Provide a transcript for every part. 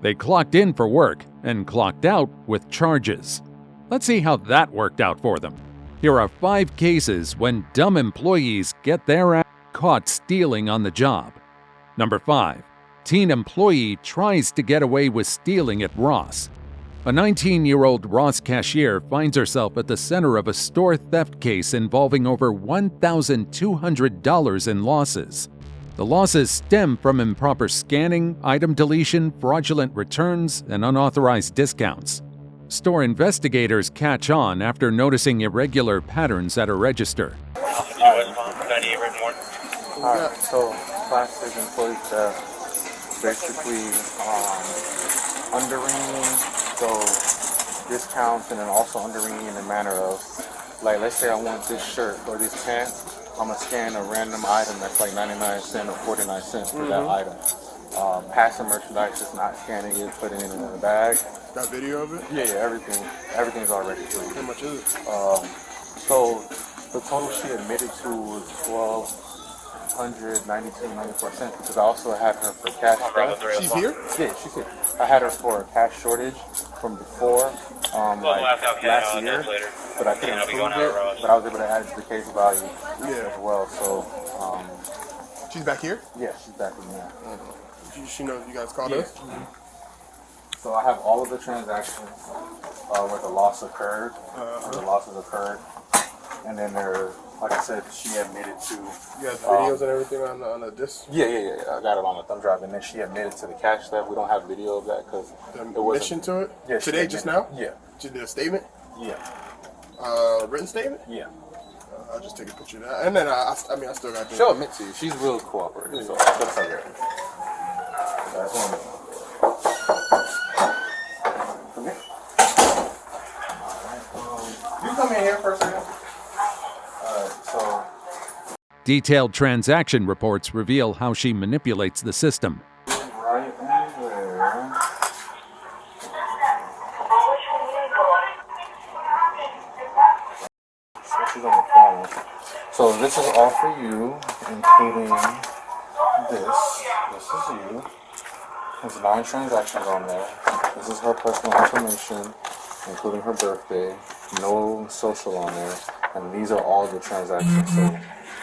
They clocked in for work and clocked out with charges. Let's see how that worked out for them. Here are 5 cases when dumb employees get their ass caught stealing on the job. Number 5. Teen employee tries to get away with stealing at Ross. A 19-year-old Ross cashier finds herself at the center of a store theft case involving over $1,200 in losses. The losses stem from improper scanning, item deletion, fraudulent returns, and unauthorized discounts. Store investigators catch on after noticing irregular patterns at a register. So classic employee theft, basically underringing, so discounts, and then also underringing in the manner of, like, let's say I want this shirt or this pants, I'm gonna scan a random item that's like 99 cents or 49 cents for that item. Passing merchandise, just not scanning it, putting it in the bag. Got video of it? Yeah, everything's already free. How much is it? So the total she admitted to was $1,292.94 because I also had her for cash. She's here? Yeah, she's here. I had her for a cash shortage from before, last year, but I couldn't prove it. But I was able to add it to the case value as well. So she's back here? Yeah, she's back in there. She knows you guys called us? So I have all of the transactions where the loss occurred, the losses occurred, and then there, like I said, she admitted to. You have videos and everything on the disc? Yeah. I got it on the thumb drive, and then she admitted to the cash theft. We don't have video of that because the admission to it. Yeah, today, just now. Yeah. She did a statement. Yeah. Written statement. Yeah. I'll just take a picture of that, and then I still got. She'll admit to you. She's real cooperative. So that's her there. That's one. You come in here for a second. Detailed transaction reports reveal how she manipulates the system. Right in there. She's on the phone. So this is all for you, including this. This is you. There's 9 transactions on there. This is her personal information, including her birthday. No social on there. And these are all the transactions. So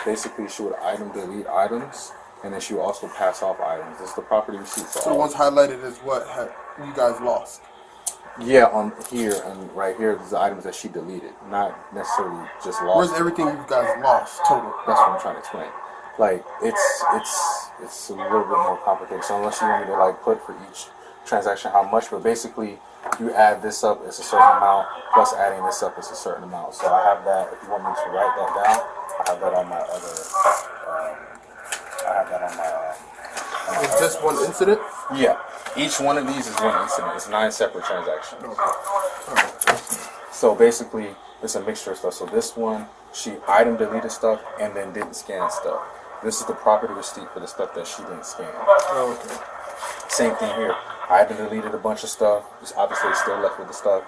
basically, she would item delete items, and then she would also pass off items. This is the property receipt for all. So the ones highlighted is what you guys lost? Yeah, on here and right here, there's the items that she deleted, not necessarily just lost. Where's everything you guys lost total? That's what I'm trying to explain. Like, it's a little bit more complicated. So unless you want me to like put for each transaction how much, but basically you add this up, it's a certain amount, plus adding this up, it's a certain amount. So I have that. If you want me to write that down, I have that on my other. Is this one incident? Yeah. Each one of these is one incident. It's 9 separate transactions. Okay. So basically, it's a mixture of stuff. So this one, she item deleted stuff and then didn't scan stuff. This is the property receipt for the stuff that she didn't scan. Oh, okay. Same thing here. Item deleted a bunch of stuff. Just obviously still left with the stuff.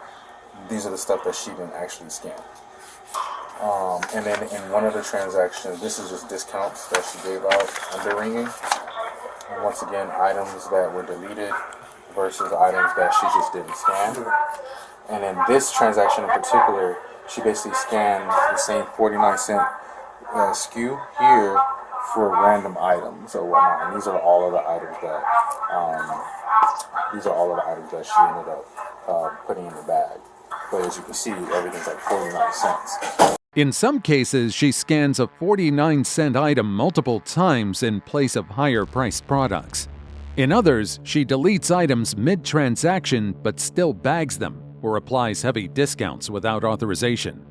These are the stuff that she didn't actually scan. And then in one of the transactions, this is just discounts that she gave out under ringing. And once again, items that were deleted versus items that she just didn't scan. And in this transaction in particular, she basically scanned the same 49-cent SKU here for random items or whatnot. And these are all of the items that she ended up putting in the bag. But as you can see, everything's like 49 cents. In some cases, she scans a 49-cent item multiple times in place of higher-priced products. In others, she deletes items mid-transaction but still bags them or applies heavy discounts without authorization.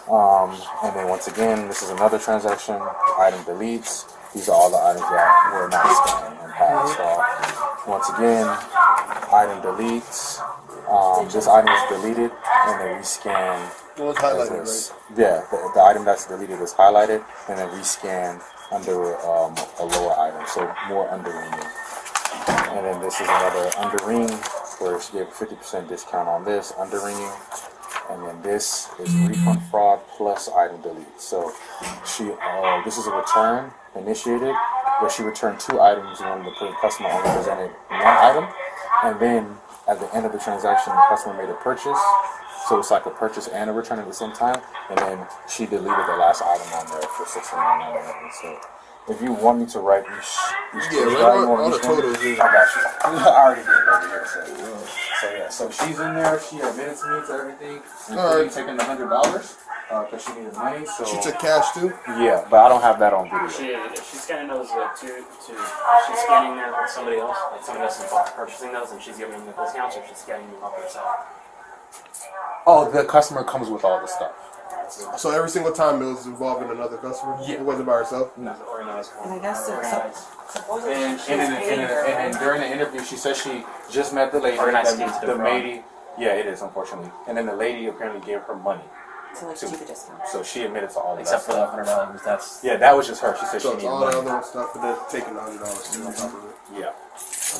And then once again, this is another transaction. Item deletes. These are all the items that were not scanned and passed off. Once again, item deletes. This item is deleted and then rescan. Well, it's highlighted, right? Yeah, the item that's deleted is highlighted and then rescan under a lower item, so more under ringing. And then this is another under ring where she gave a 50% discount on this under ringing. And then this is refund fraud plus item delete. So she, this is a return initiated, where she returned 2 items and wanted to put the customer only presented 1 item. And then at the end of the transaction, the customer made a purchase. So it's like a purchase and a return at the same time. And then she deleted the last item on there for $69.99. So if you want me to write each write all the totals. I got you. I already did it over here. So yeah, so she's in there. She admitted to me to everything, including taking the $100 because she needed money. So she took cash too. Yeah, but I don't have that on video. She's scanning those she's scanning there with somebody else. Like somebody else is purchasing those, and she's giving them the discounts, or she's scanning them up herself. Oh, the customer comes with all the stuff. So every single time it was involving another customer? Yeah. It wasn't by herself? No. And I guess supposedly And during the interview, she said she just met the lady. The lady, yeah, it is, unfortunately. And then the lady apparently gave her money. to like stupid discounts. So she admitted to all of Except that. for the $100. That's Yeah, that was just her. She said So she it's needed all money. the other stuff, but they're taking the $100 too on top of it. Yeah. So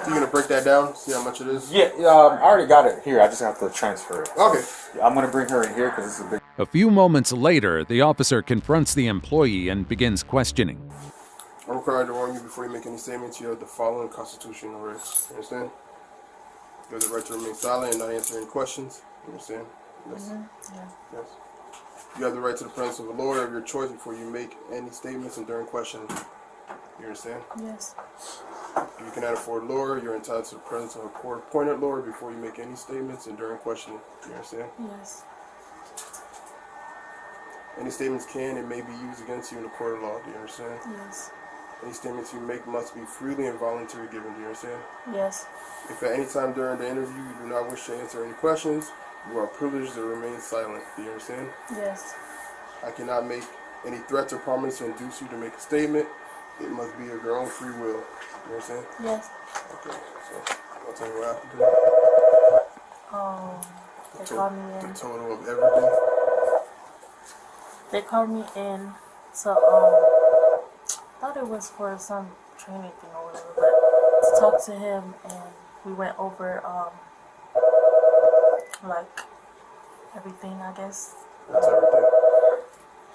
you gonna break that down? See how much it is? Yeah, I already got it here. I just have to transfer it. Okay. I'm going to bring her in here because this is a big... A few moments later, the officer confronts the employee and begins questioning. I'm required to warn you before you make any statements. You have the following constitutional rights. You understand? You have the right to remain silent and not answer any questions. You understand? Yes. Yeah. Yes. You have the right to the presence of a lawyer of your choice before you make any statements and during questioning. You understand? Yes. If you cannot afford a lawyer, you're entitled to the presence of a court-appointed lawyer before you make any statements and during questioning. You understand? Yes. Any statements can and may be used against you in a court of law. Do you understand? Yes. Any statements you make must be freely and voluntarily given. Do you understand? Yes. If at any time during the interview you do not wish to answer any questions, you are privileged to remain silent. Do you understand? Yes. I cannot make any threats or promises to induce you to make a statement. It must be of your own free will. You understand? Yes. Okay. So I'll tell you what happened to They called me the in. total of everything. They called me in to thought it was for some training thing or whatever, but to talk to him, and we went over like everything, I guess. That's everything.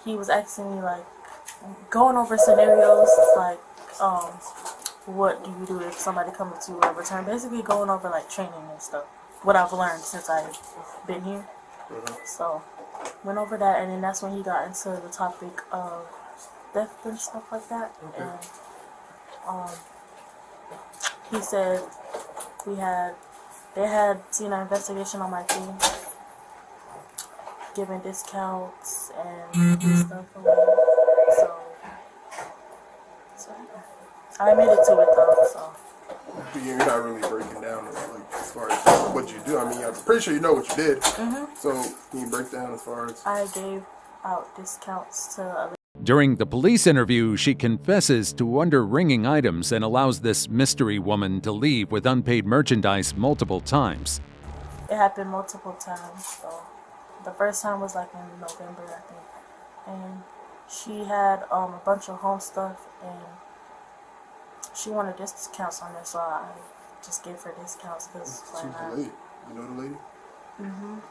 He was asking me like going over scenarios like what do you do if somebody comes to a return, basically going over like training and stuff, what I've learned since I've been here. So went over that, and then that's when he got into the topic of theft and stuff like that. And he said they had seen an investigation on my team, giving discounts and stuff away. So I admitted to it though. So You're not really breaking down like as far as what you do. I mean, I'm pretty sure you know what you did. So can you break down as far as? I gave out discounts to other. During the police interview, she confesses to under-ringing items and allows this mystery woman to leave with unpaid merchandise multiple times. It happened multiple times. So the first time was like in November, I think, and she had a bunch of home stuff, and she wanted discounts on it, so I just gave her discounts because She's the lady. You know the lady?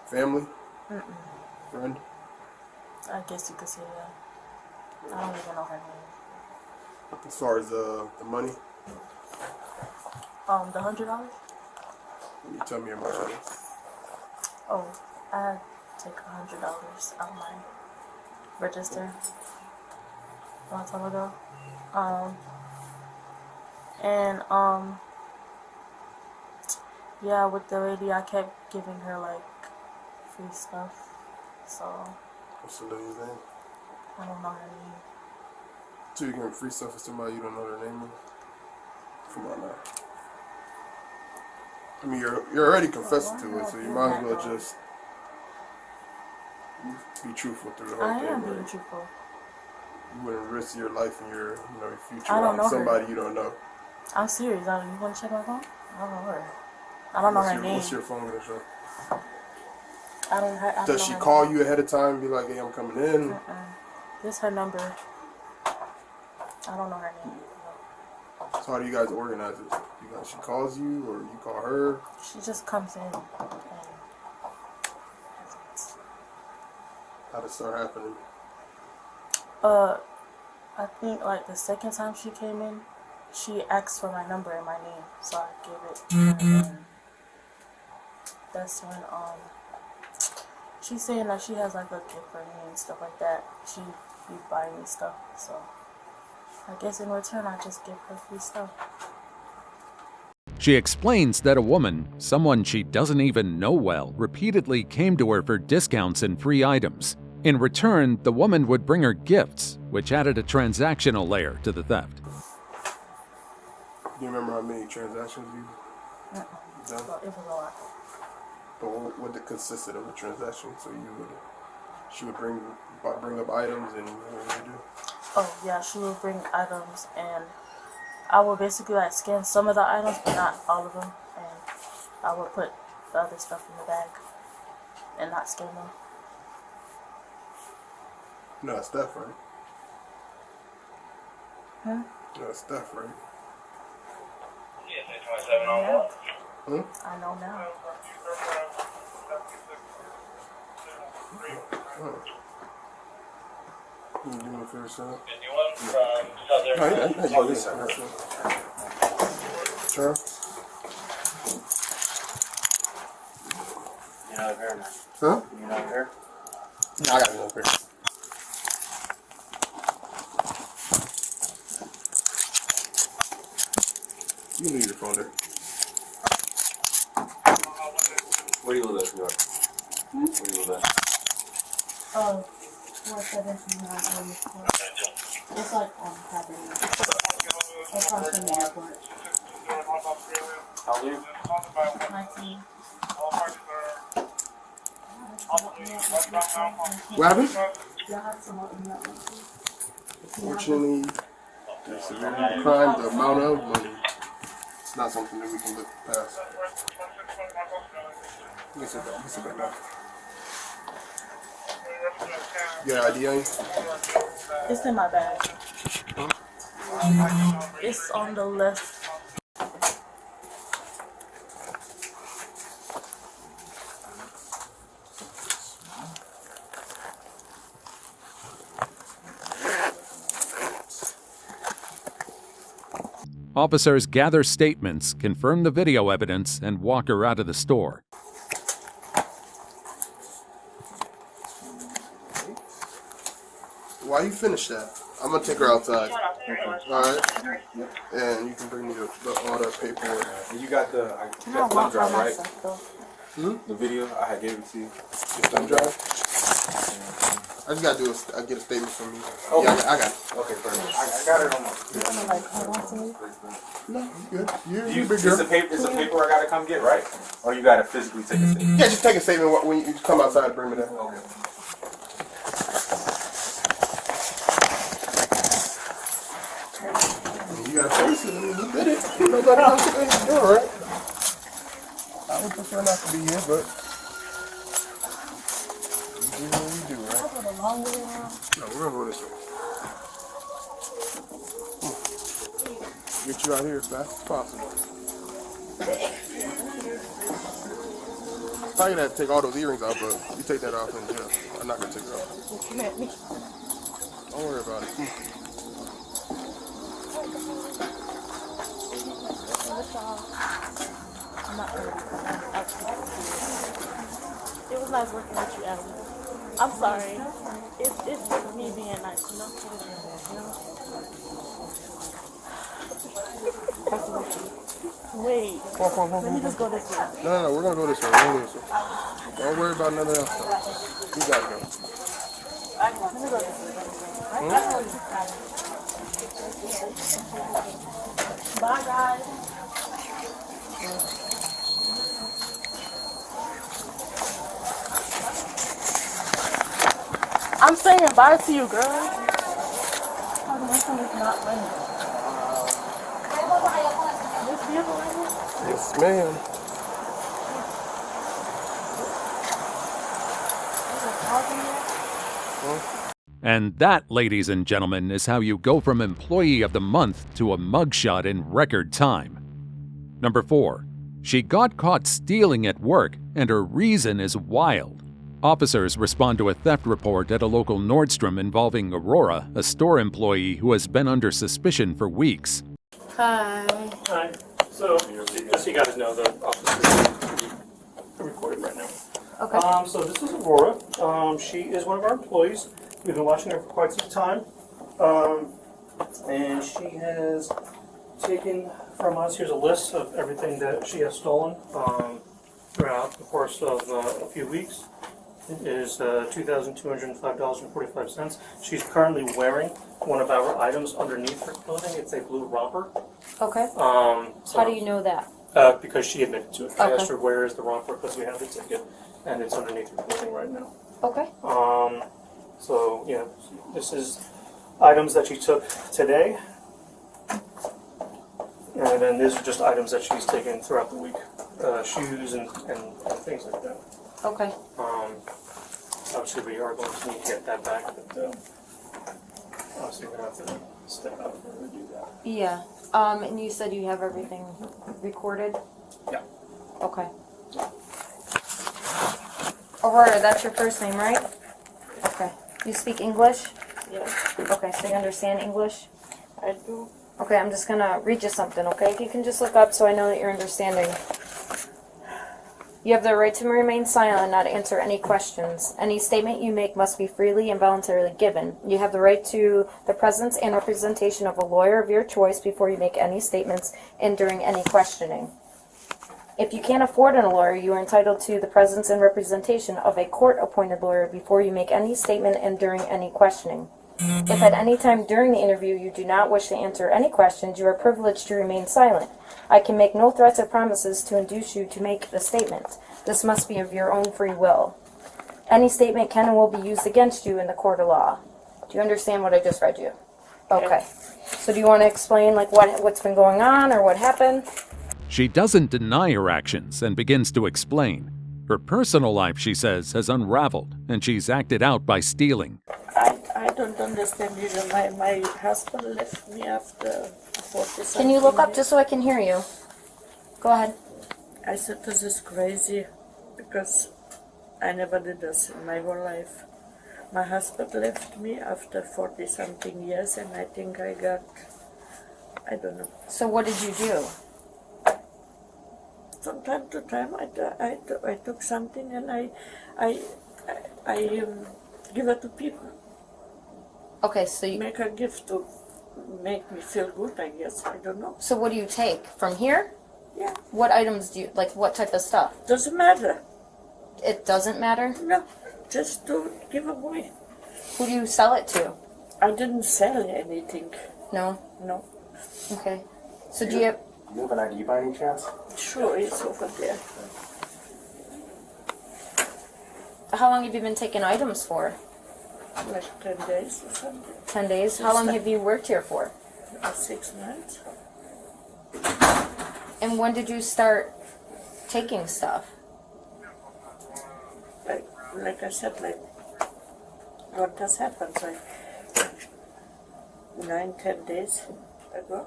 Family? Friend? I guess you could say that. I don't even know her name. As far as the money, The $100. can you tell me how much it is? Oh, I had to take $100 out of my register a long time ago. Yeah, with the lady, I kept giving her like free stuff. So What's the lady's name? I don't know her name. So you're giving free stuff to somebody you don't know their name of? Come on now. I mean, you're already confessing to it, so you might as well just be truthful through the whole I thing. am being Right? truthful. You wouldn't risk your life and your future I don't on know her. somebody you don't know. I'm serious. You want to check my phone? I don't know her. I don't know her name. What's your phone gonna show? I don't know Does she her call name. you ahead of time and be like, hey, I'm coming in? This is her number. I don't know her name. So how do you guys organize it? She calls you or you call her? She just comes in. And How did it start happening? I think like the second time she came in, she asked for my number and my name, so I gave it. And then that's when she's saying that she has like a gift for me and stuff like that. She be buying me stuff, so I guess in return I just give her free stuff. She explains that a woman, someone she doesn't even know well, repeatedly came to her for discounts and free items. In return, the woman would bring her gifts, which added a transactional layer to the theft. Do you remember how many transactions you done? Well, it was a lot. But what it consisted of a transaction? So she would bring up items, and what would you do? Oh yeah, she would bring items and I would basically like scan some of the items, but not all of them, and I would put the other stuff in the bag and not scan them. No, it's Steph, right? Hmm? No, it's Steph, right? I know now. Hmm? I know now. Can you do me a favor, son? Anyone from Southern? Oh, this side. Sure. You know her, man. Huh? You know her? No, I got it over here. You can leave your phone there. Where do you live at, New York? Where do you live at? Oh, 417 It's like on property. Across from the airport. How old are you? 19. What happened? Y'all have some more in that one too? Fortunately, the severity of the crime, the amount of money, it's not something that we can look past. Let me sit back. Sit back now. You got an ID on you? It's in my bag. It's on the left. Officers gather statements, confirm the video evidence, and walk her out of the store. While you finish that, I'm gonna take her outside. Alright? And you can bring me all that paperwork. You got the Can I walk by drive, right? myself though? The video I had gave it to you. Your thumb drive? I just gotta get a statement from you. Okay. Yeah, I got it. Okay, perfect. I got it on my. You wanna like hold on to me? No, you good. You, You big it's girl. the paper. It's the paper I gotta come get, right? Or you gotta physically take a statement. Yeah, just take a statement when you come outside and bring me that. Okay. You gotta face it. I mean, you did it. Nobody else did it. You're alright. I would prefer not to be here, but you do what you do, right? I go the long way around. No, we're gonna go this way. Get you out here as fast as possible. Probably gonna have to take all those earrings out, but you take that off in jail. I'm not gonna take it off. Looking at me. Don't worry about it. I'm not really. It was nice working with you, Ellie. I'm sorry. It's just me being nice, you know? Wait. Come on. Let me just go this way. No, we're gonna go this way. We're gonna go this way. Don't worry about nothing else. You gotta go. Let me go this way. Bye, guys. I'm saying bye to you, girl. Oh, the rest of it's not running. This vehicle running? Yes, ma'am. And that, ladies and gentlemen, is how you go from Employee of the Month to a mugshot in record time. Number 4. She got caught stealing at work, and her reason is wild. Officers respond to a theft report at a local Nordstrom involving Aurora, a store employee who has been under suspicion for weeks. Hi. Hi. So, just so you guys know, the office is recorded right now. Okay. So this is Aurora. She is one of our employees. We've been watching her for quite some time. And she has taken from us, here's a list of everything that she has stolen throughout the course of a few weeks. It is $2,205.45. She's currently wearing one of our items underneath her clothing. It's a blue romper. Okay. So, How do you know that? because she admitted to it. I Okay. asked her where is the romper because we have the ticket, and it's underneath her clothing right now. Okay. So yeah, this is items that she took today, and then these are just items that she's taken throughout the week, shoes and things like that. Okay. Obviously, we are going to need to get that back, but obviously we're gonna have to step out in order to do that. Yeah. And you said you have everything recorded? Yeah. Okay. Aurora, that's your first name, right? Okay. You speak English? Yeah, Okay, so you understand English? I do. Okay, I'm just gonna read you something, okay? If you can just look up so I know that you're understanding. You have the right to remain silent and not answer any questions. Any statement you make must be freely and voluntarily given. You have the right to the presence and representation of a lawyer of your choice before you make any statements and during any questioning. If you can't afford a lawyer, you are entitled to the presence and representation of a court-appointed lawyer before you make any statement and during any questioning. If at any time during the interview you do not wish to answer any questions, you are privileged to remain silent. I can make no threats or promises to induce you to make a statement. This must be of your own free will. Any statement can and will be used against you in the court of law. Do you understand what I just read you? Okay. So do you want to explain like what's been going on or what happened? She doesn't deny her actions and begins to explain. Her personal life, she says, has unraveled, and she's acted out by stealing. I don't understand either. My husband left me after 40 Can you look up just so I can hear you? Go ahead. I said this is crazy because I never did this in my whole life. My husband left me after 40 something years, and I think I don't know. So what did you do? From time to time I took something and I give it to people. Okay, so Make a gift to make me feel good, I guess. I don't know. So what do you take? From here? Yeah, What items do you, like what type of stuff? doesn't matter. It doesn't matter? No, just to give away. Who do you sell it to? I didn't sell anything. No? No. Okay. So do you have, You have an ID by any chance? Sure, it's over there. how long have you been taking items for? Like 10 days or something. 10 days? How long have you worked here for? 6 months. And when did you start taking stuff? Like I said, like what has happened, like 9-10 days ago.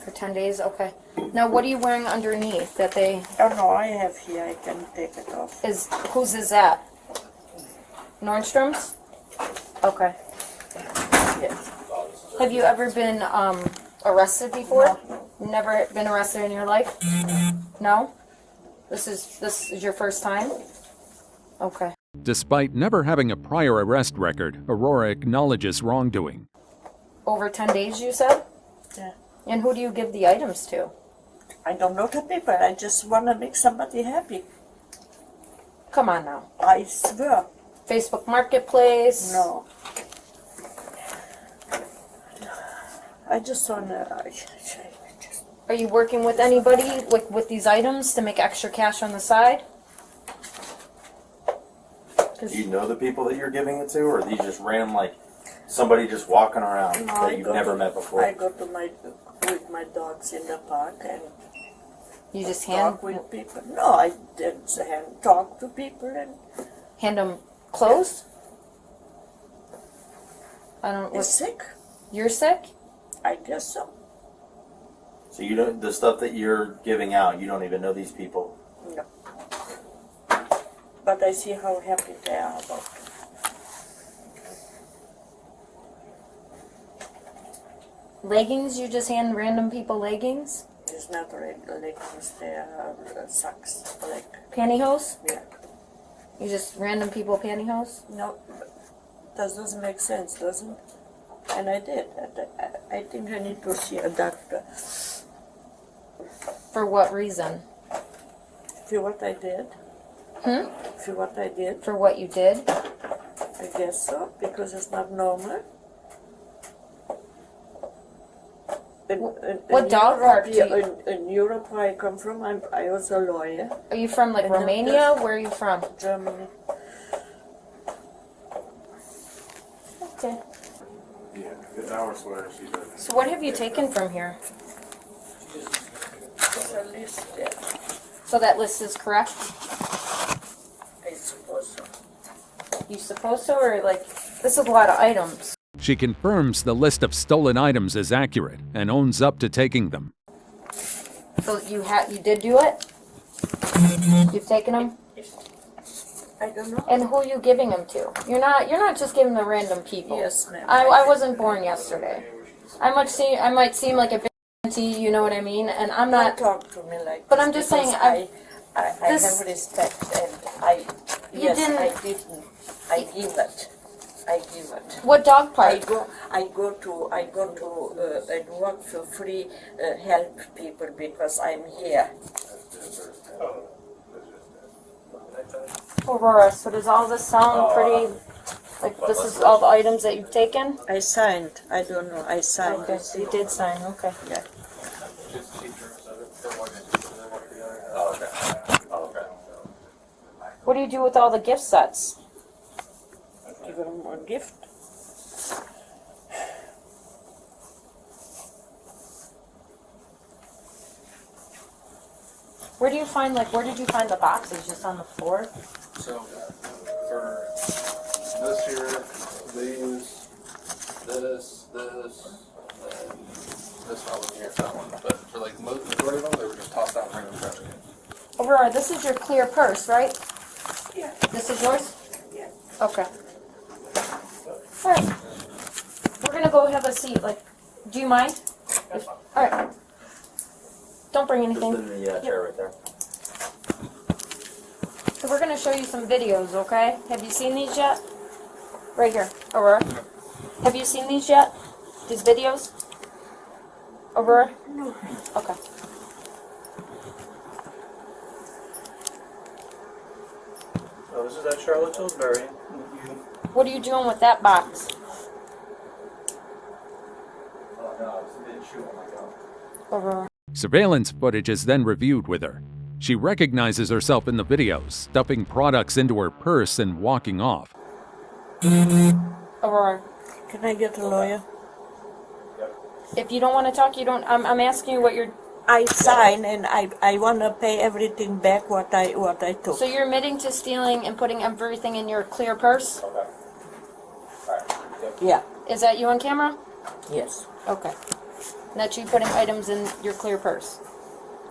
For 10 days? Okay. Now what are you wearing underneath that they, Oh no, I have here, I can take it off. whose is that? Nordstrom's? Okay. Yes. Have you ever been arrested before? Never been arrested in your life? No? This is your first time? Okay. Despite never having a prior arrest record, Aurora acknowledges wrongdoing. Over 10 days, you said? Yeah. And who do you give the items to? I don't know the people, I just want to make somebody happy. Come on now. I swear. Facebook Marketplace? No. I just want to... Are you working with anybody with these items to make extra cash on the side? Do you know the people that you're giving it to, or are these just random, like somebody just walking around that you've never met before? I go to with my dogs in the park and You just hand talk with people. No, I didn't talk to people and them clothes? I don't. is sick. You're sick? I guess so. So you don't, the stuff that you're giving out, you don't even know these people. No. but I see how happy they are about it. Leggings? You just hand random people leggings? It's not leggings, they are socks, like, Pantyhose? yeah. You just random people pantyhose? No, that doesn't make sense, doesn't it? And I did. I think I need to see a doctor. For what reason? For what I did? For what I did? For what you did? I guess so, because it's not normal. What dog park do you... In Europe, where I come from, I was a lawyer. Are you from like Romania? Where are you from? Germany. Okay. Yeah, the hour sweater she does. So what have you taken from here? There's a list there. So that list is correct? I suppose so. You suppose so, or like, this is a lot of items. She confirms the list of stolen items is accurate and owns up to taking them. So you did do it? You've taken them? I don't know. And who are you giving them to? You're not just giving them to random people. Yes, ma'am. I wasn't born yesterday. I might seem like a big auntie, you know what I mean? And I'm not. Don't talk to me like But this, I'm just because saying, I have respect, and I didn't- I didn't. I give it. I give it. What dog park? I go to and work for free, help people because I'm here. Aurora, so does all this sound pretty, like this is all the items that you've taken? I signed. I don't know. I signed. Okay, so you did sign, okay. Yeah. What do you do with all the gift sets? Give them a gift. Where did you find the boxes? Just on the floor? So, for this year, these, this, and this one here, that one. But for like the majority of them, they were just tossed out in random trash cans. Aurora, this is your clear purse, right? Yeah. This is yours? Yeah. Okay. Alright. We're gonna go have a seat. Like, do you mind? Alright. Don't bring anything. Just in the chair right there. So we're gonna show you some videos, okay? Have you seen these yet? Right here, Aurora. Have you seen these yet? These videos? Aurora? No. Okay. So this is at Charlotte Tilbury. What are you doing with that box? Aurora. Surveillance footage is then reviewed with her. She recognizes herself in the videos, stuffing products into her purse and walking off. Aurora. Can I get a lawyer? If you don't want to talk, you don't. I'm asking you what you're. I sign and I want to pay everything back what I took. So you're admitting to stealing and putting everything in your clear purse? Yeah. Is that you on camera? Yes. Okay. And that's you putting items in your clear purse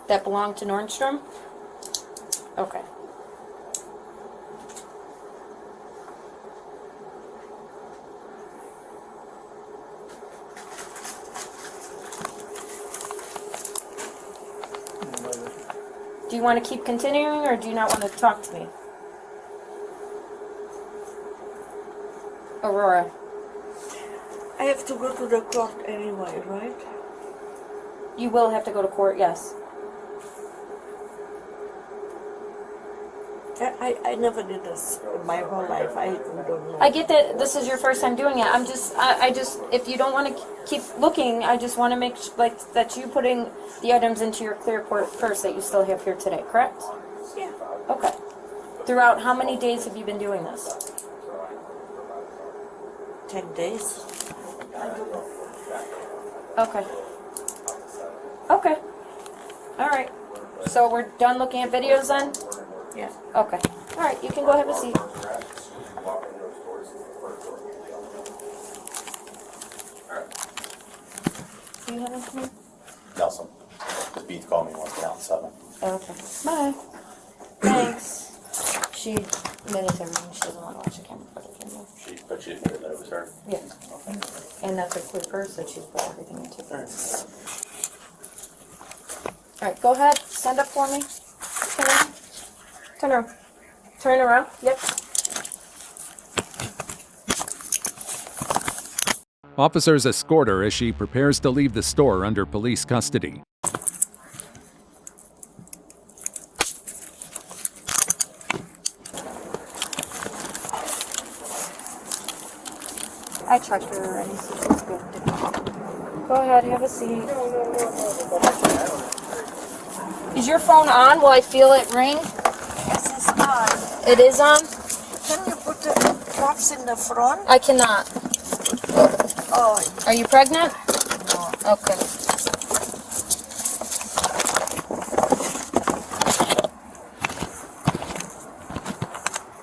that belong to Nordstrom? Okay. Do you want to keep continuing, or do you not want to talk to me? Aurora. I have to go to the court anyway, right? You will have to go to court, yes. I never did this in my whole life. I don't know. I get that this is your first time doing it. I just, if you don't want to keep looking, I just want to make that you putting the items into your clear purse that you still have here today, correct? Yeah. Okay. Throughout how many days have you been doing this? 10 days. Okay. Okay. All right. So we're done looking at videos then? Yeah. Okay. All right. You can go have a seat. Do you have anything? Nelson. Because Beats called me once down 7. Okay. Bye. Thanks. She admitted to everything. She doesn't want to watch the camera footage anymore. But she admitted that it was her. Yeah. And that's a clear purse that she's put everything into. Alright, go ahead. Stand up for me. Turn around. Turn around. Turn around. Yep. Officers escort her as she prepares to leave the store under police custody. I checked her already, so she's good. Go ahead, have a seat. Is your phone on? Will I feel it ring? Yes, it's on. It is on? Can you put the drops in the front? I cannot. Oh, Are you pregnant? no. Okay.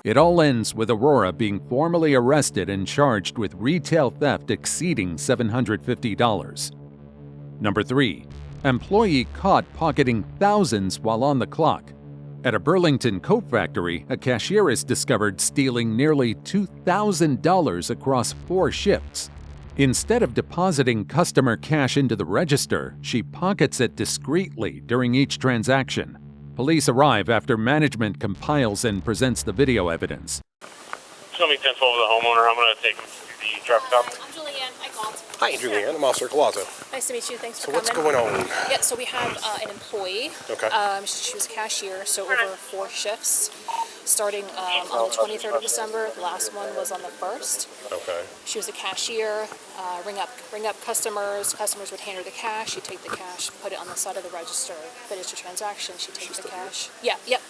It all ends with Aurora being formally arrested and charged with retail theft exceeding $750. Number 3. Employee caught pocketing thousands while on the clock. At a Burlington coat factory, a cashier is discovered stealing nearly $2,000 across 4 shifts. Instead of depositing customer cash into the register, she pockets it discreetly during each transaction. Police arrive after management compiles and presents the video evidence. Tell me 10-12 of the homeowner. I'm going to take him to the traffic stop. I'm Julianne. I called. Hi, Julianne. I'm Officer Colazo. Nice to meet you. Thanks for So what's coming. going on? Yeah, so we have an employee. Okay. She was a cashier, so over 4 shifts, starting on the 23rd of December. The last one was on the 1st. Okay. She was a cashier. Ring up customers. Customers would hand her the cash. She'd take the cash, put it on the side of the register, finish the transaction. She'd take the cash. Yeah. Yep.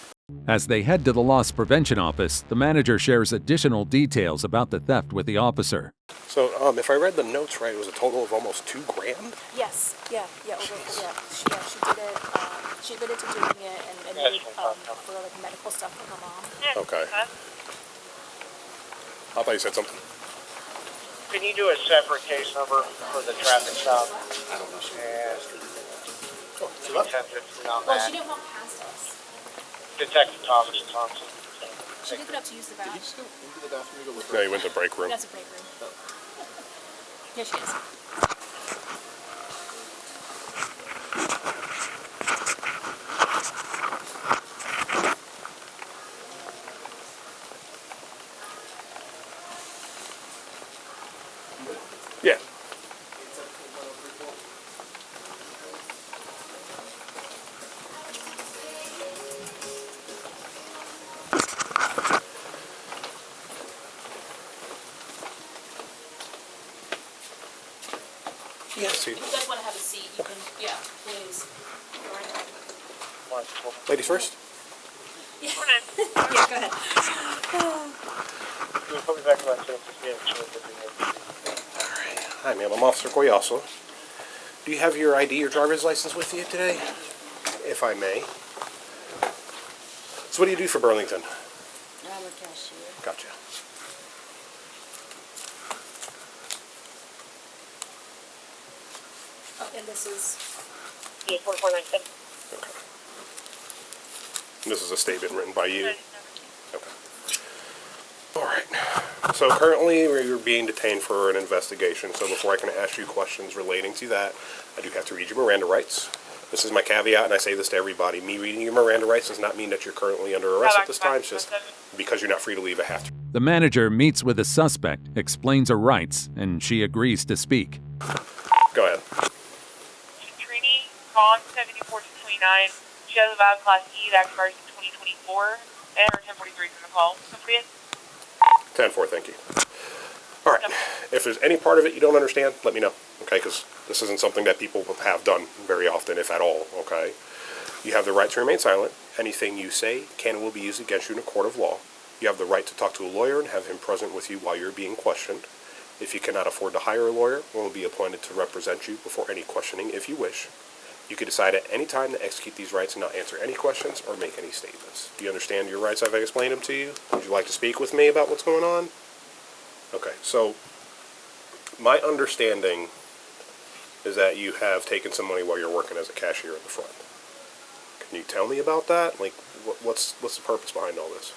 As they head to the loss prevention office, the manager shares additional details about the theft with the officer. So, if I read the notes right, it was a total of almost $2 grand? Yes. Yeah. She did it. She admitted to doing it and made for like medical stuff for her mom. Okay. I thought you said something. Can you do a separate case number for the traffic stop? I don't know. And She left? 10-15 on Well, that. she didn't walk past us. Detective Thomas Thompson. She did get up to use the bathroom. Did you just go into the bathroom to go with No, you went to the break room. That's a break room. Here she is. Yeah. Yeah, see. If you guys want to have a seat, you can, yeah, please. Ladies first? Yeah, yeah, go ahead. Put me back on the Hi, ma'am. I'm Officer Coyaso. Do you have your ID or driver's license with you today? If I may. So what do you do for Burlington? I'm a cashier. Gotcha. Oh, and this is... Yeah, 4497. Okay. And this is a statement written by you? Okay. All right. So currently we're being detained for an investigation. So before I can ask you questions relating to that, I do have to read you Miranda rights. This is my caveat, and I say this to everybody. Me reading your Miranda rights does not mean that you're currently under arrest at this time. It's just because you're not free to leave, I have to. The manager meets with the suspect, explains her rights, and she agrees to speak. Go ahead. Trini, Vaughn, 74-29. She has a valid Class E that expires in 2024. And her 1043 from the call. Appropriate? 10-4, thank you. All right. If there's any part of it you don't understand, let me know, okay? Because this isn't something that people have done very often, if at all, okay? You have the right to remain silent. Anything you say can and will be used against you in a court of law. You have the right to talk to a lawyer and have him present with you while you're being questioned. If you cannot afford to hire a lawyer, one will be appointed to represent you before any questioning if you wish. You can decide at any time to execute these rights and not answer any questions or make any statements. Do you understand your rights? I've explained them to you. Would you like to speak with me about what's going on? Okay, so my understanding is that you have taken some money while you're working as a cashier at the front. Can you tell me about that? Like, what's the purpose behind all this?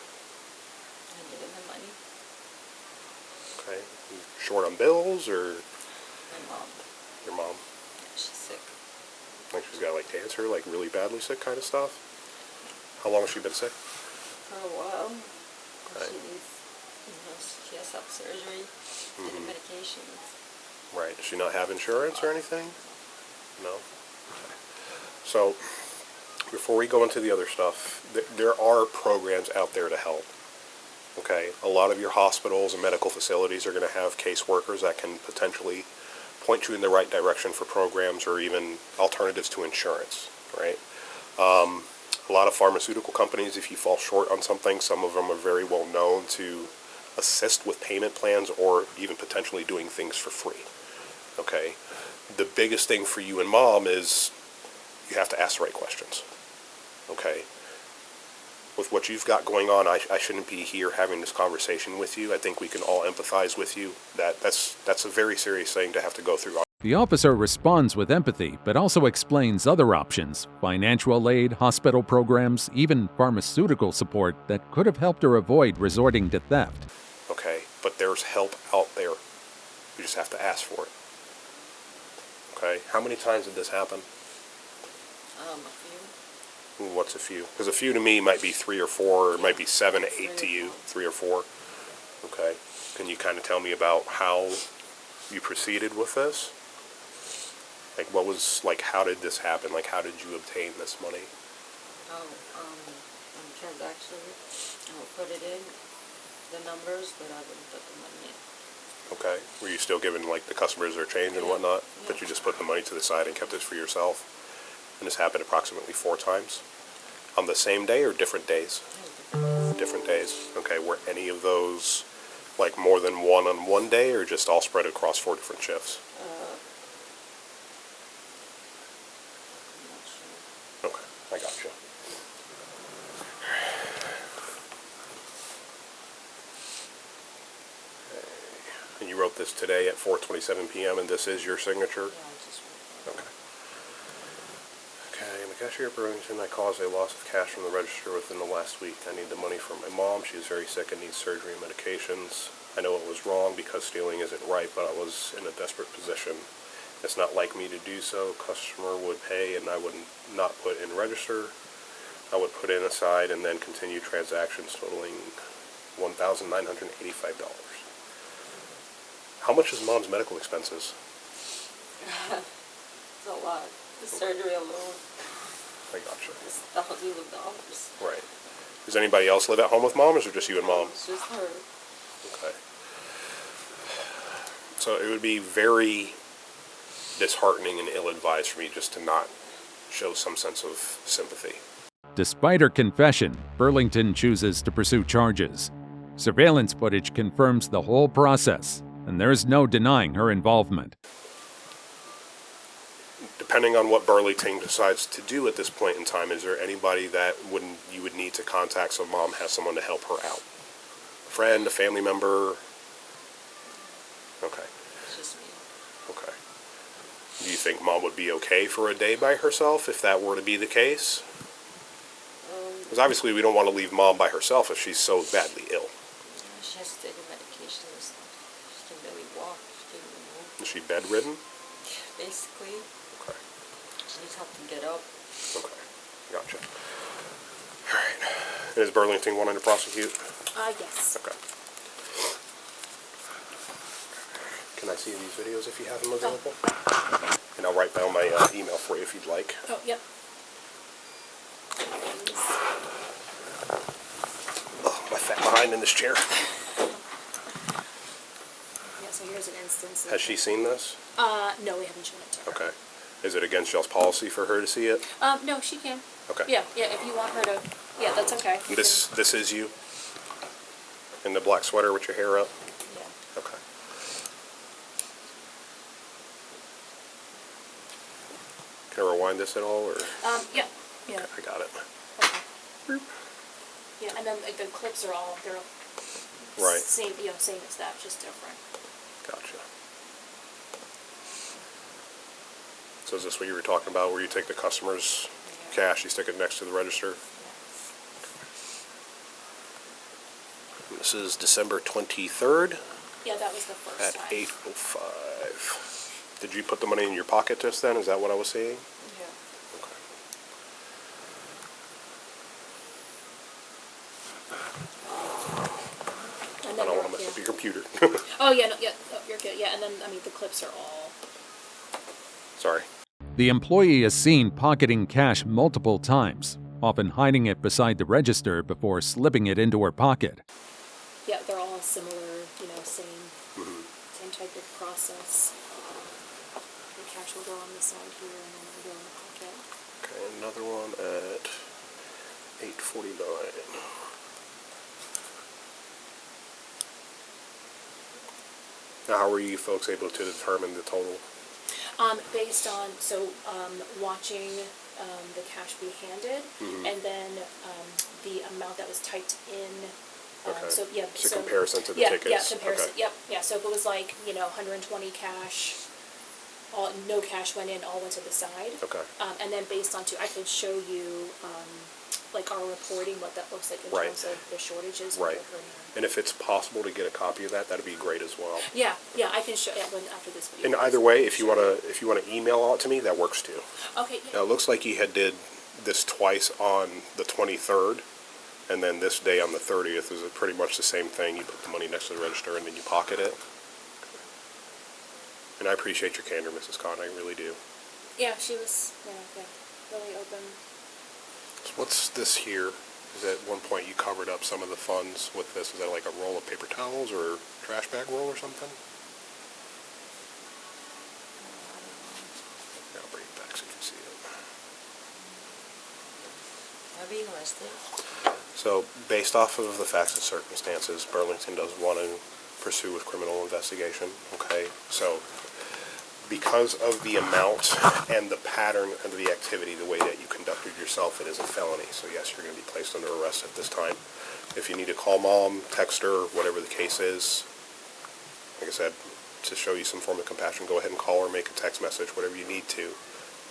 short on bills, or My mom. your mom? She's sick. Like she's got like cancer, like really badly sick kind of stuff? How long has she been sick? For a while. Right. She needs, she has to have surgery and medications. Right. Does she not have insurance or anything? No? Okay. So, before we go into the other stuff, there are programs out there to help. Okay? A lot of your hospitals and medical facilities are going to have caseworkers that can potentially point you in the right direction for programs or even alternatives to insurance, right? A lot of pharmaceutical companies, if you fall short on something, some of them are very well known to assist with payment plans or even potentially doing things for free, okay? The biggest thing for you and mom is you have to ask the right questions, okay? With what you've got going on, I shouldn't be here having this conversation with you. I think we can all empathize with you. That's a very serious thing to have to go through. The officer responds with empathy, but also explains other options, financial aid, hospital programs, even pharmaceutical support that could have helped her avoid resorting to theft. Okay, but there's help out there. You just have to ask for it. Okay, how many times did this happen? A few. What's a few? Because a few to me might be 3 or 4, or it might be 7, 8 to you, 3 or 4. Okay, can you kind of tell me about how you proceeded with this? Like, what was, like, how did this happen? Like, how did you obtain this money? On transaction, I would put it in, the numbers, but I wouldn't put the money in. Okay. Were you still giving, like, the customers their change and whatnot? But you just put the money to the side and kept it for yourself? And this happened approximately 4 times? On the same day or different days? Different days. Okay. Were any of those, like, more than one on one day, or just all spread across 4 different shifts? Okay, I gotcha. And you wrote this today at 4:27 p.m. and this is your signature? Yeah, I just Okay. Okay, the cashier at Burlington, I caused a loss of cash from the register within the last week. I need the money for my mom. She is very sick and needs surgery and medications. I know it was wrong because stealing isn't right, but I was in a desperate position. It's not like me to do so. Customer would pay and I would not put in register. I would put in aside and then continue transactions totaling $1,985. How much is mom's medical expenses? It's a lot. The surgery alone I gotcha. is thousands of dollars. Right. Does anybody else live at home with mom, or is it just you and mom? It's just her. Okay. So it would be very disheartening and ill-advised for me just to not show some sense of sympathy. Despite her confession, Burlington chooses to pursue charges. Surveillance footage confirms the whole process, and there's no denying her involvement. Depending on what Burlington decides to do at this point in time, is there anybody that you would need to contact so mom has someone to help her out? A friend, a family member? Okay. It's just me. Okay. Do you think mom would be okay for a day by herself if that were to be the case? Because obviously we don't want to leave mom by herself if she's so badly ill. She has to take her medication and stuff. She can barely walk. She can't even move. Is she bedridden? Basically. Okay. She needs help to get up. Okay. Gotcha. Alright. And is Burlington wanting to prosecute? Yes. Okay. Can I see these videos if you have them available? And I'll write down my email for you if you'd like. Oh, yep. Oh, my fat behind in this chair. Yeah, so here's an instance. Has she seen this? No, we haven't shown it to her. Okay. Is it against y'all's policy for her to see it? No, she can. Okay. Yeah, if you want her to, yeah, that's okay. This is you? In the black sweater with your hair up? Yeah. Okay. Can I rewind this at all, or? Yeah. Yeah. Okay, I got it. Okay. Yeah, and then the clips are all, they're Right. same, same as that, just different. Gotcha. So is this what you were talking about, where you take the customer's cash, you stick it next to the register? This is December 23rd. Yeah, that was the first at time. 8:05. Did you put the money in your pocket just then? Is that what I was seeing? Yeah. Okay. And I then don't want to there- mess up your computer. Oh yeah, no, yeah, oh, you're good. Yeah, and then I mean the clips are all. Sorry. The employee is seen pocketing cash multiple times, often hiding it beside the register before slipping it into her pocket. Yeah, they're all similar. Same Mm-hmm. same type of process. The cash will go on the side here, and then it'll go in the pocket. Okay, another one at 8:49. Now, how were you folks able to determine the total? Based on watching the cash be handed, Mhm. and then the amount that was typed in. Okay. So yeah, It's a comparison to the yeah, tickets. Yeah, comparison. Okay. Yep. Yeah. So if it was like 120 cash, no cash went in, all went to the side. Okay. And then based on I could show you like our reporting, what that looks like in Right. terms of the shortages. Right. And reporting. And if it's possible to get a copy of that, that'd be great as well. Yeah, I can show after this video. And either way, if you wanna email it to me, that works too. Okay. Yeah. Now, it looks like you did this twice on the 23rd, and then this day on the 30th is pretty much the same thing. You put the money next to the register and then you pocket it. And I appreciate your candor, Mrs. Kahn, I really do. Yeah, she was really open. So what's this here? Is at one point you covered up some of the funds with this. Is that like a roll of paper towels or trash bag roll or something? I'll bring it back so you can see it. I'll be interested. So, based off of the facts and circumstances, Burlington does want to pursue a criminal investigation, okay? So, because of the amount and the pattern of the activity, the way that you conducted yourself, it is a felony. So yes, you're going to be placed under arrest at this time. If you need to call mom, text her, whatever the case is, like I said, to show you some form of compassion, go ahead and call her, make a text message, whatever you need to.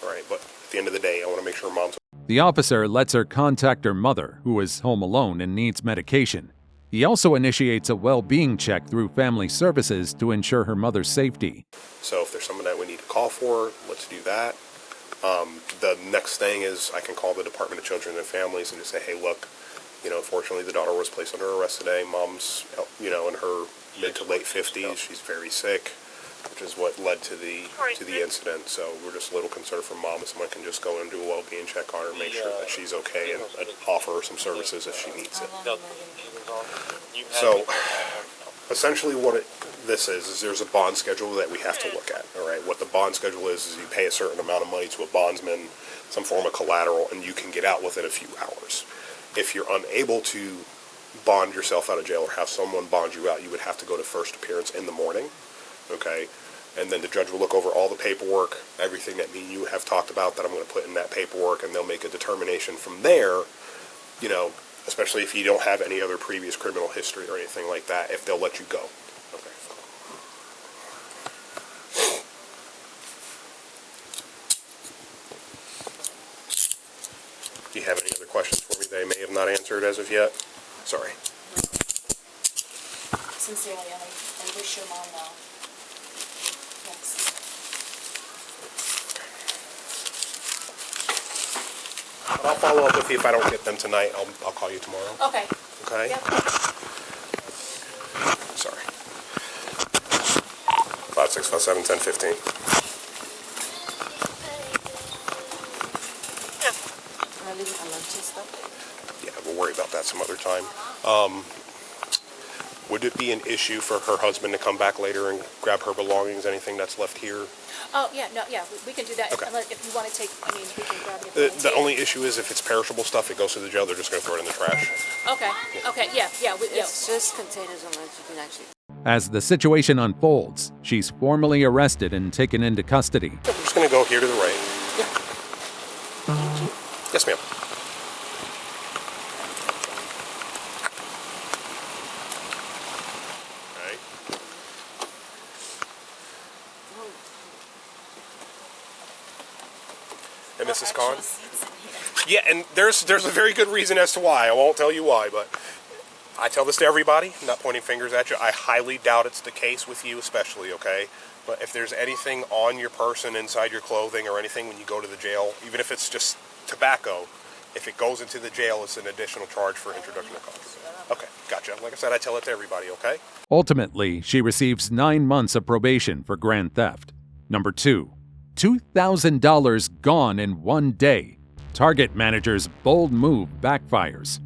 All right, but at the end of the day, I want to make sure mom's... The officer lets her contact her mother, who is home alone and needs medication. He also initiates a well-being check through family services to ensure her mother's safety. So if there's someone that we need to call for, let's do that. The next thing is I can call the Department of Children and Families and just say, hey, look, fortunately the daughter was placed under arrest today. Mom's, in her mid to late 50s. She's very sick, which is what led to the incident. So we're just a little concerned for mom if someone can just go and do a well-being check on her, make sure that she's okay, and offer her some services if she needs it. So essentially what this is there's a bond schedule that we have to look at. All right, what the bond schedule is you pay a certain amount of money to a bondsman, some form of collateral, and you can get out within a few hours. If you're unable to bond yourself out of jail or have someone bond you out, you would have to go to first appearance in the morning. Okay, and then the judge will look over all the paperwork, everything that me and you have talked about that I'm going to put in that paperwork, and they'll make a determination from there, especially if you don't have any other previous criminal history or anything like that, if they'll let you go. Okay. Do you have any other questions for me they may have not answered as of yet? Sorry. Sincerely, I wish your mom well. Thanks. But I'll follow up with you if I don't get them tonight. I'll call you tomorrow. Okay. Okay? Yep. Sorry. 5657-1015. I'll leave it on lunch and stuff. Yeah, we'll worry about that some other time. Would it be an issue for her husband to come back later and grab her belongings, anything that's left here? Oh yeah, no, yeah, we can do that. Okay. If you want to take, we can grab it. The only issue is if it's perishable stuff, it goes to the jail. They're just going to throw it in the trash. Okay. Okay. Yeah. It's just containers on lunch. You can actually. As the situation unfolds, she's formally arrested and taken into custody. I'm just going to go here to the right. Yes, ma'am. And Mrs. Khan? Yeah, and there's a very good reason as to why. I won't tell you why, but I tell this to everybody, I'm not pointing fingers at you. I highly doubt it's the case with you especially, okay? But if there's anything on your person, inside your clothing or anything when you go to the jail, even if it's just tobacco, if it goes into the jail, it's an additional charge for introduction of costs. Okay, gotcha. Like I said, I tell it to everybody, okay? Ultimately, she receives 9 months of probation for grand theft. Number 2. $2,000 gone in one day. Target manager's bold move backfires.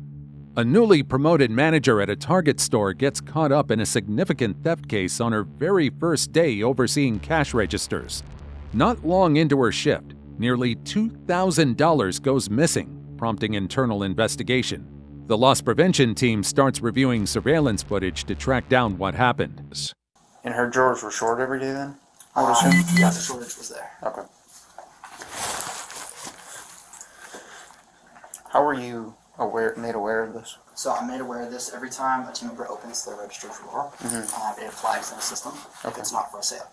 A newly promoted manager at a Target store gets caught up in a significant theft case on her very first day overseeing cash registers. Not long into her shift, nearly $2,000 goes missing, prompting internal investigation. The loss prevention team starts reviewing surveillance footage to track down what happened. And her drawers were short every day then? I would assume? Yeah, the shortage was there. Okay. How were you made aware of this? So I'm made aware of this every time a team member opens their registered drawer. It flags in the system if it's not for sale.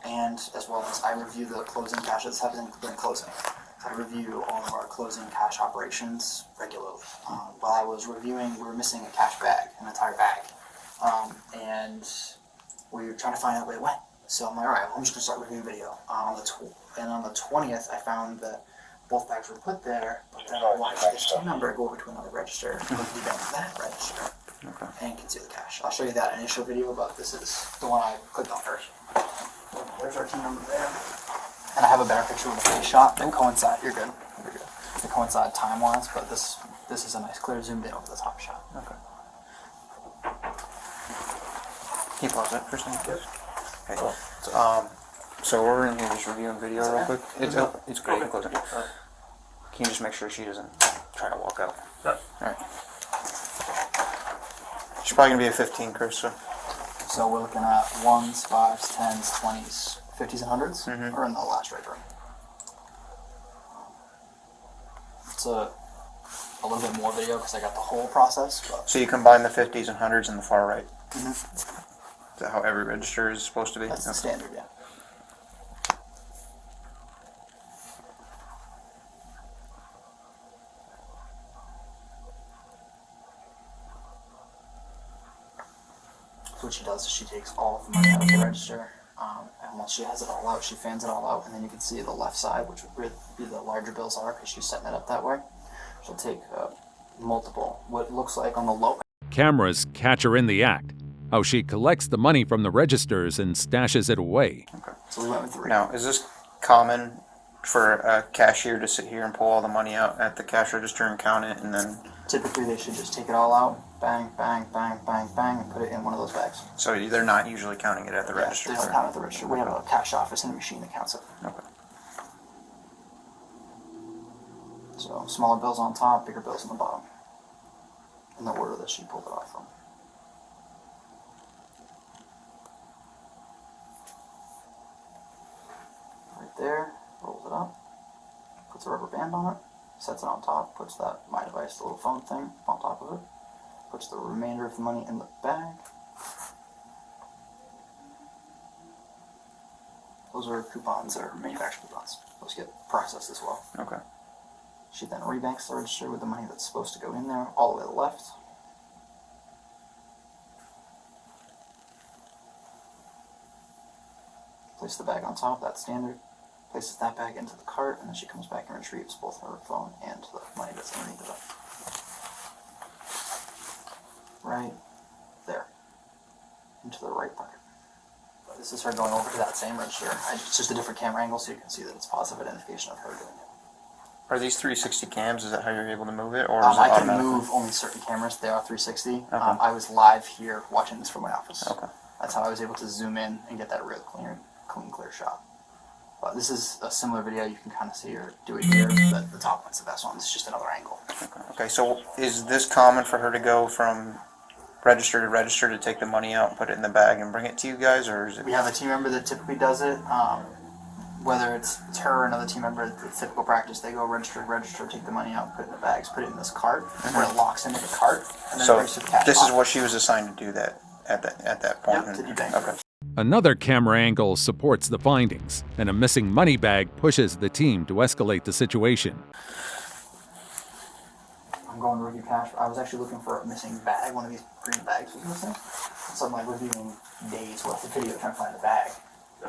And as well as I review the closing cash that's been closing. I review all of our closing cash operations regularly. While I was reviewing, we were missing a cash bag, an entire bag. And we were trying to find out where it went. So I'm like, all right, well, I'm just going to start reviewing video. On the 20th, I found that both bags were put there, but then I watched this team member go over to another register, go to that register, and conceal the cash. I'll show you that initial video, but this is the one I clicked on first. There's our team member there. And I have a better picture of the face shot that coincide. You're good. You're good. They coincide time-wise, but this is a nice, clear zoomed in over the top shot. Okay. Can you pause that for a second, please? Okay. So we're in here just reviewing video real quick. It's great. Close it. Can you just make sure she doesn't try to walk out? Alright. She's probably going to be a 15, Chris. So we're looking at 1s, 5s, 10s, 20s, 50s, and 100s, or in the last right room. It's a little bit more video because I got the whole process. But So you combine the 50s and 100s in the far right? Is that how every register is supposed to be? That's the standard, yeah. So what she does is she takes all of the money out of the register, and once she has it all out, she fans it all out, and then you can see the left side, which would be the larger bills are, because she's setting it up that way. She'll take multiple, what looks like on the low. Cameras catch her in the act. How she collects the money from the registers and stashes it away. Okay. So we went with 3. Now, is this common for a cashier to sit here and pull all the money out at the cash register and count it, and then... Typically, they should just take it all out, bang, bang, bang, bang, bang, and put it in one of those bags. So they're not usually counting it at the register? They don't count it at the register. We have a cash office and a machine that counts it. Okay. So smaller bills on top, bigger bills on the bottom. In the order that she pulled it off from. Right there, rolls it up, puts a rubber band on it, sets it on top, puts that My Device, the little phone thing, on top of it, puts the remainder of the money in the bag. Those are coupons, or manufacturer coupons. Those get processed as well. Okay. She then rebanks the register with the money that's supposed to go in there, all the way to the left. Place the bag on top, that's standard. Places that bag into the cart, and then she comes back and retrieves both her phone and the money that's underneath it. Right there. Into the right pocket. But this is her going over to that same register. It's just a different camera angle so you can see that it's positive identification of her doing it. Are these 360 cams? Is that how you're able to move it? Or is it I can automatically? move only certain cameras. They are 360. Okay. I was live here watching this from my office. Okay. That's how I was able to zoom in and get that real clear shot. But this is a similar video. You can kind of see her do it here. The top one's the best one. It's just another angle. Okay, so is this common for her to go from register to register to take the money out and put it in the bag and bring it to you guys, or is it? We have a team member that typically does it. Whether it's her or another team member, it's typical practice. They go register to register, take the money out, put it in the bags, put it in this cart, where it locks into the cart, and then So register the cash this is box. what she was assigned to do that at that point. Yep, to debank. Okay. Another camera angle supports the findings, and a missing money bag pushes the team to escalate the situation. I'm I'm going to review cash. I was actually looking for a missing bag. One of these green bags was missing. So I'm like reviewing days worth of video trying to find the bag.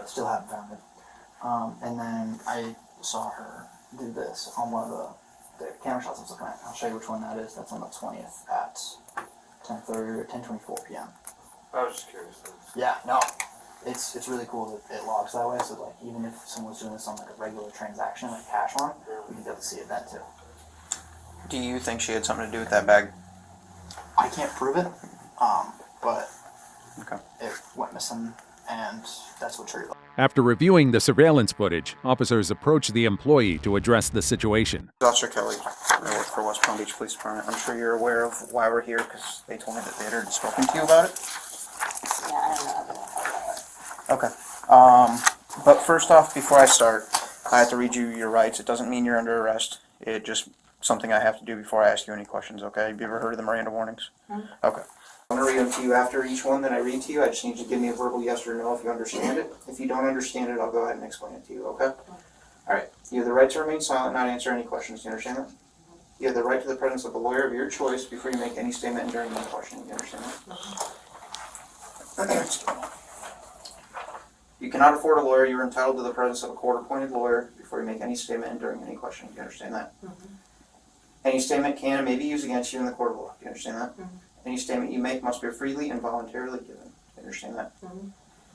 Still haven't found it. And then I saw her do this on one of the camera shots I was looking at. I'll show you which one that is. That's on the 20th at 10:30 or 10:24 p.m. I was just curious. Yeah, no. It's really cool that it logs that way, so like even if someone's doing this on like a regular transaction, like cash one, we can be able to see it then too. Do you think she had something to do with that bag? I can't prove it, but okay. It went missing, and that's what triggered it. After reviewing the surveillance footage, officers approached the employee to address the situation. Officer Kelly, I work for West Palm Beach Police Department. I'm sure you're aware of why we're here because they told me that they had already spoken to you about it. Yeah, I don't know. Okay. But first off, before I start, I have to read you your rights. It doesn't mean you're under arrest. It's just something I have to do before I ask you any questions, okay? Have you ever heard of the Miranda warnings? Mm-hmm. Okay. I'm going to read them to you after each one that I read to you. I just need you to give me a verbal yes or no if you understand it. If you don't understand it, I'll go ahead and explain it to you, okay? Alright. You have the right to remain silent, not answer any questions. Do you understand that? You have the right to the presence of a lawyer of your choice before you make any statement during any questioning. Do you understand that? You cannot afford a lawyer. You are entitled to the presence of a court-appointed lawyer before you make any statement during any questioning. Do you understand that? Mm-hmm. Any statement can and may be used against you in the court of law. Do you understand that? Mm-hmm. Any statement you make must be freely and voluntarily given. Do you understand that? Mm-hmm.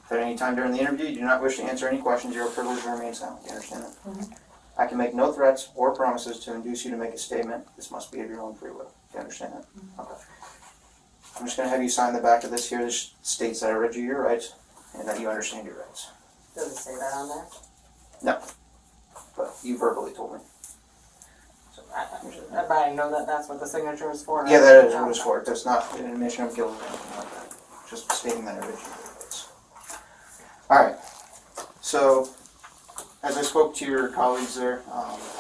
If at any time during the interview you do not wish to answer any questions, you are privileged to remain silent. Do you understand that? Mm-hmm. I can make no threats or promises to induce you to make a statement. This must be of your own free will. Do you understand that? Mm-hmm. Okay. I'm just going to have you sign the back of this here. This states that I read you your rights and that you understand your rights. Does it say that on there? No. But you verbally told me. But I know that that's what the signature is for. Yeah, that is what it's for. It's not an admission of guilt or anything like that. Just stating that I read you your rights. Alright. So, as I spoke to your colleagues there,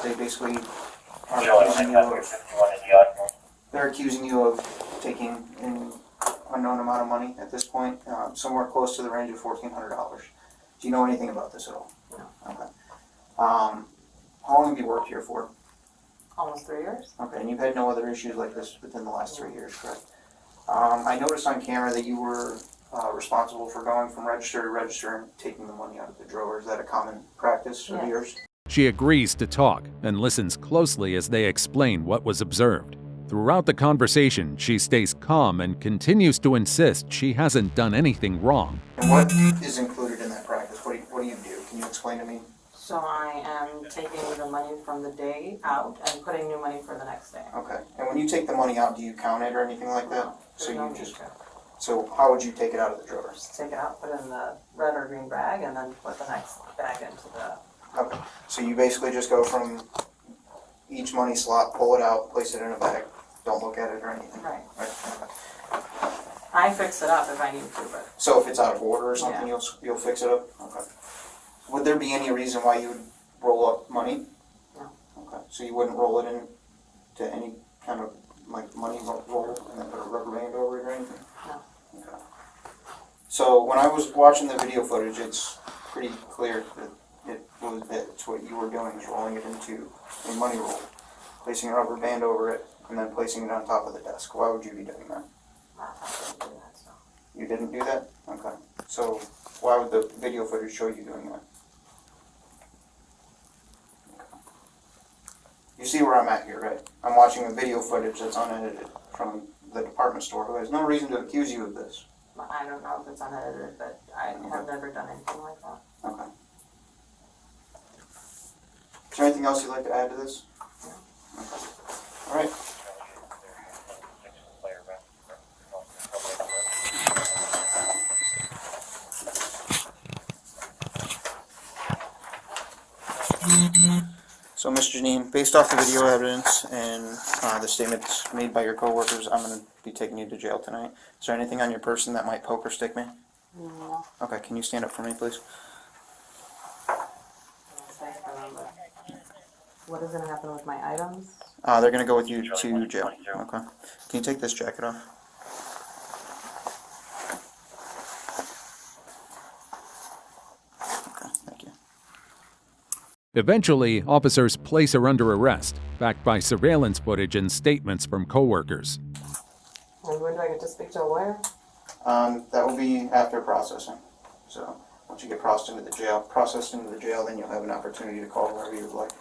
they basically are accusing you of, they're accusing you of taking an unknown amount of money at this point, somewhere close to the range of $1,400. Do you know anything about this at all? No. Okay. How long have you worked here for? Almost 3 years. Okay, and you've had no other issues like this within the last 3 years, correct? I noticed on camera that you were responsible for going from register to register and taking the money out of the drawer. Is that a common practice of yours? She agrees to talk and listens closely as they explain what was observed. Throughout the conversation, she stays calm and continues to insist she hasn't done anything wrong. And what is included in that practice? What do you do? Can you explain to me? So I am taking the money from the day out and putting new money for the next day. Okay. And when you take the money out, do you count it or anything like that? No, So there's no you need just. to. So how would you take it out of the drawer? Just take it out, put it in the red or green bag, and then put the next bag into the... Okay. So you basically just go from each money slot, pull it out, place it in a bag. Don't look at it or anything. Right. Okay. I fix it up if I need to, but... So if it's out of order or something, Yeah. you'll fix it up? Okay. Would there be any reason why you would roll up money? No. Okay. So you wouldn't roll it into any kind of like money roll and then put a rubber band over it or anything? No. Okay. So when I was watching the video footage, it's pretty clear that it's what you were doing is rolling it into a money roll, placing a rubber band over it, and then placing it on top of the desk. Why would you be doing that? I didn't do that, so... You didn't do that? Okay. So why would the video footage show you doing that? You see where I'm at here, right? I'm watching a video footage that's unedited from the department store. There's no reason to accuse you of this. I don't know if it's unedited, but I have never done anything like that. Okay. Is there anything else you'd like to add to this? No. Okay. All right. So, Mr. Janine, based off the video evidence and the statements made by your coworkers, I'm going to be taking you to jail tonight. Is there anything on your person that might poke or stick me? No. Okay, can you stand up for me, please? What is going to happen with my items? They're going to go with you to jail. Okay. Can you take this jacket off? Okay, thank you. Eventually, officers place her under arrest, backed by surveillance footage and statements from coworkers. And when do I get to speak to a lawyer? That will be after processing. So once you get processed into the jail, then you'll have an opportunity to call wherever you would like.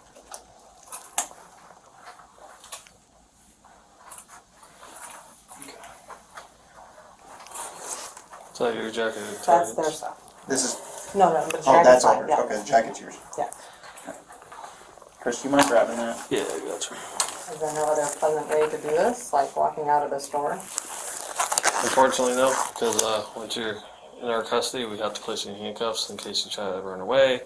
So your jacket. That's their stuff. This is. No, the jacket's Oh, that's all. mine, yeah. Okay, the jacket's yours. Yeah. Chris, do you mind grabbing that? Yeah, I got you. Is there no other pleasant way to do this, like walking out of the store? Unfortunately, no, because once you're in our custody, we have to place you in handcuffs in case you try to run away.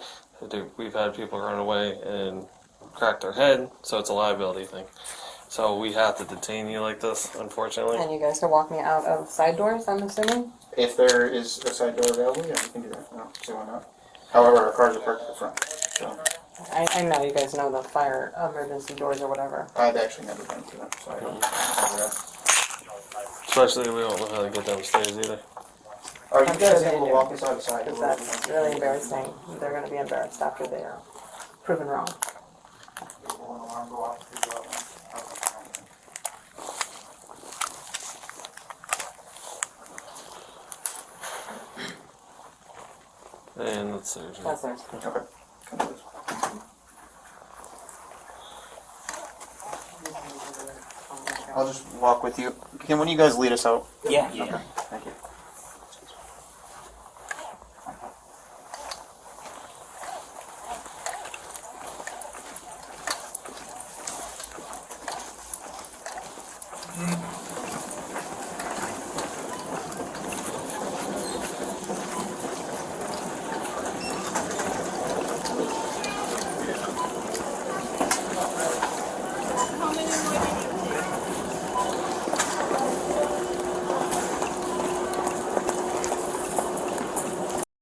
We've had people run away and crack their head, so it's a liability thing. So we have to detain you like this, unfortunately. And you guys can walk me out of side doors, I'm assuming? If there is a side door available, yeah, we can do that. No, see why not. However, our cars are parked at the front. So I know you guys know the fire emergency doors or whatever. I've actually never been to them, so I don't know that. Especially we don't know how to get downstairs either. Are you I'm guys sure able they to walk do, us outside? because that's really embarrassing. They're going to be embarrassed after they are proven wrong. And let's see. That's theirs. Okay. I'll just walk with you. Can one of you guys lead us out? Yeah. Okay. Thank you.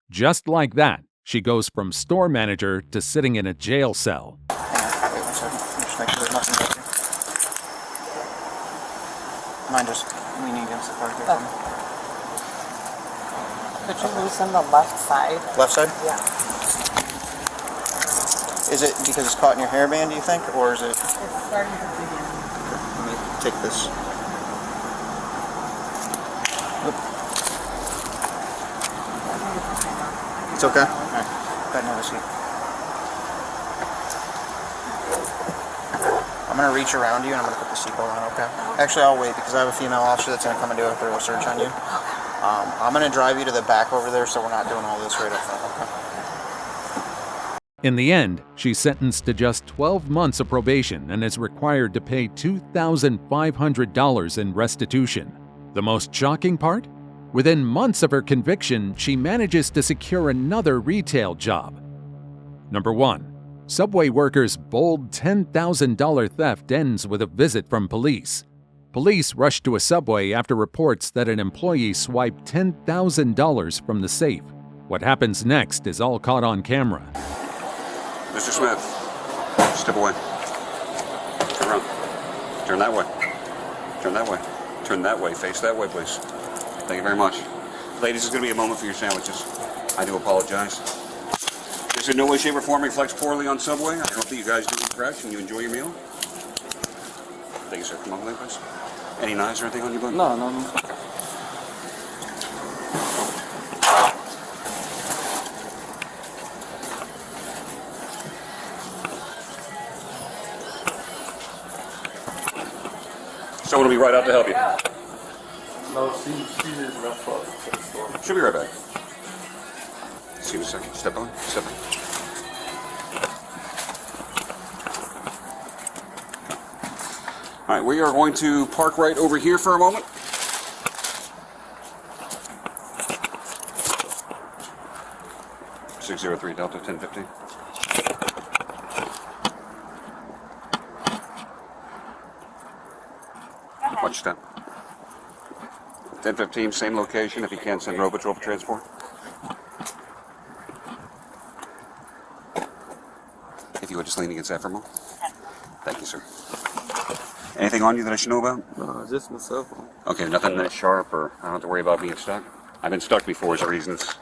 Just like that, she goes from store manager to sitting in a jail cell. Wait 1 second. Just make sure there's nothing back here. Mind just leaning against the car here. Could you loosen the left side? Left side? Yeah. Is it because it's caught in your hairband, do you think? Or is it... It's starting to begin. Let me take this. It's okay? Alright. Go ahead and have a seat. I'm going to reach around you and I'm going to put the seatbelt on, okay? Actually, I'll wait because I have a female officer that's going to come and do a thorough search on you. I'm going to drive you to the back over there so we're not doing all this right up front, okay? In the end, she's sentenced to just 12 months of probation and is required to pay $2,500 in restitution. The most shocking part? Within months of her conviction, she manages to secure another retail job. Number 1. Subway workers' bold $10,000 theft ends with a visit from police. Police rush to a Subway after reports that an employee swiped $10,000 from the safe. What happens next is all caught on camera. Mr. Smith, step away. Turn around. Turn that way. Turn that way. Turn that way. Face that way, please. Thank you very much. Ladies, it's going to be a moment for your sandwiches. I do apologize. This in no way, shape, or form reflects poorly on Subway. I hope that you guys do eat fresh and you enjoy your meal. Thank you, sir. Come on, please. Any knives or anything on you, bud? No. Someone will be right out to help you. No, she is not close to the store. She'll be right back. See you in a second. Step on. Step on. All right, we are going to park right over here for a moment. (603 Delta 1015). Watch your step. 1015, same location. If you can, send road patrol for transport. If you would just lean against that for a moment. Thank you, sir. Anything on you that I should know about? No, just myself. Okay, nothing that sharp, or I don't have to worry about being stuck. I've been stuck before, is the reason it's...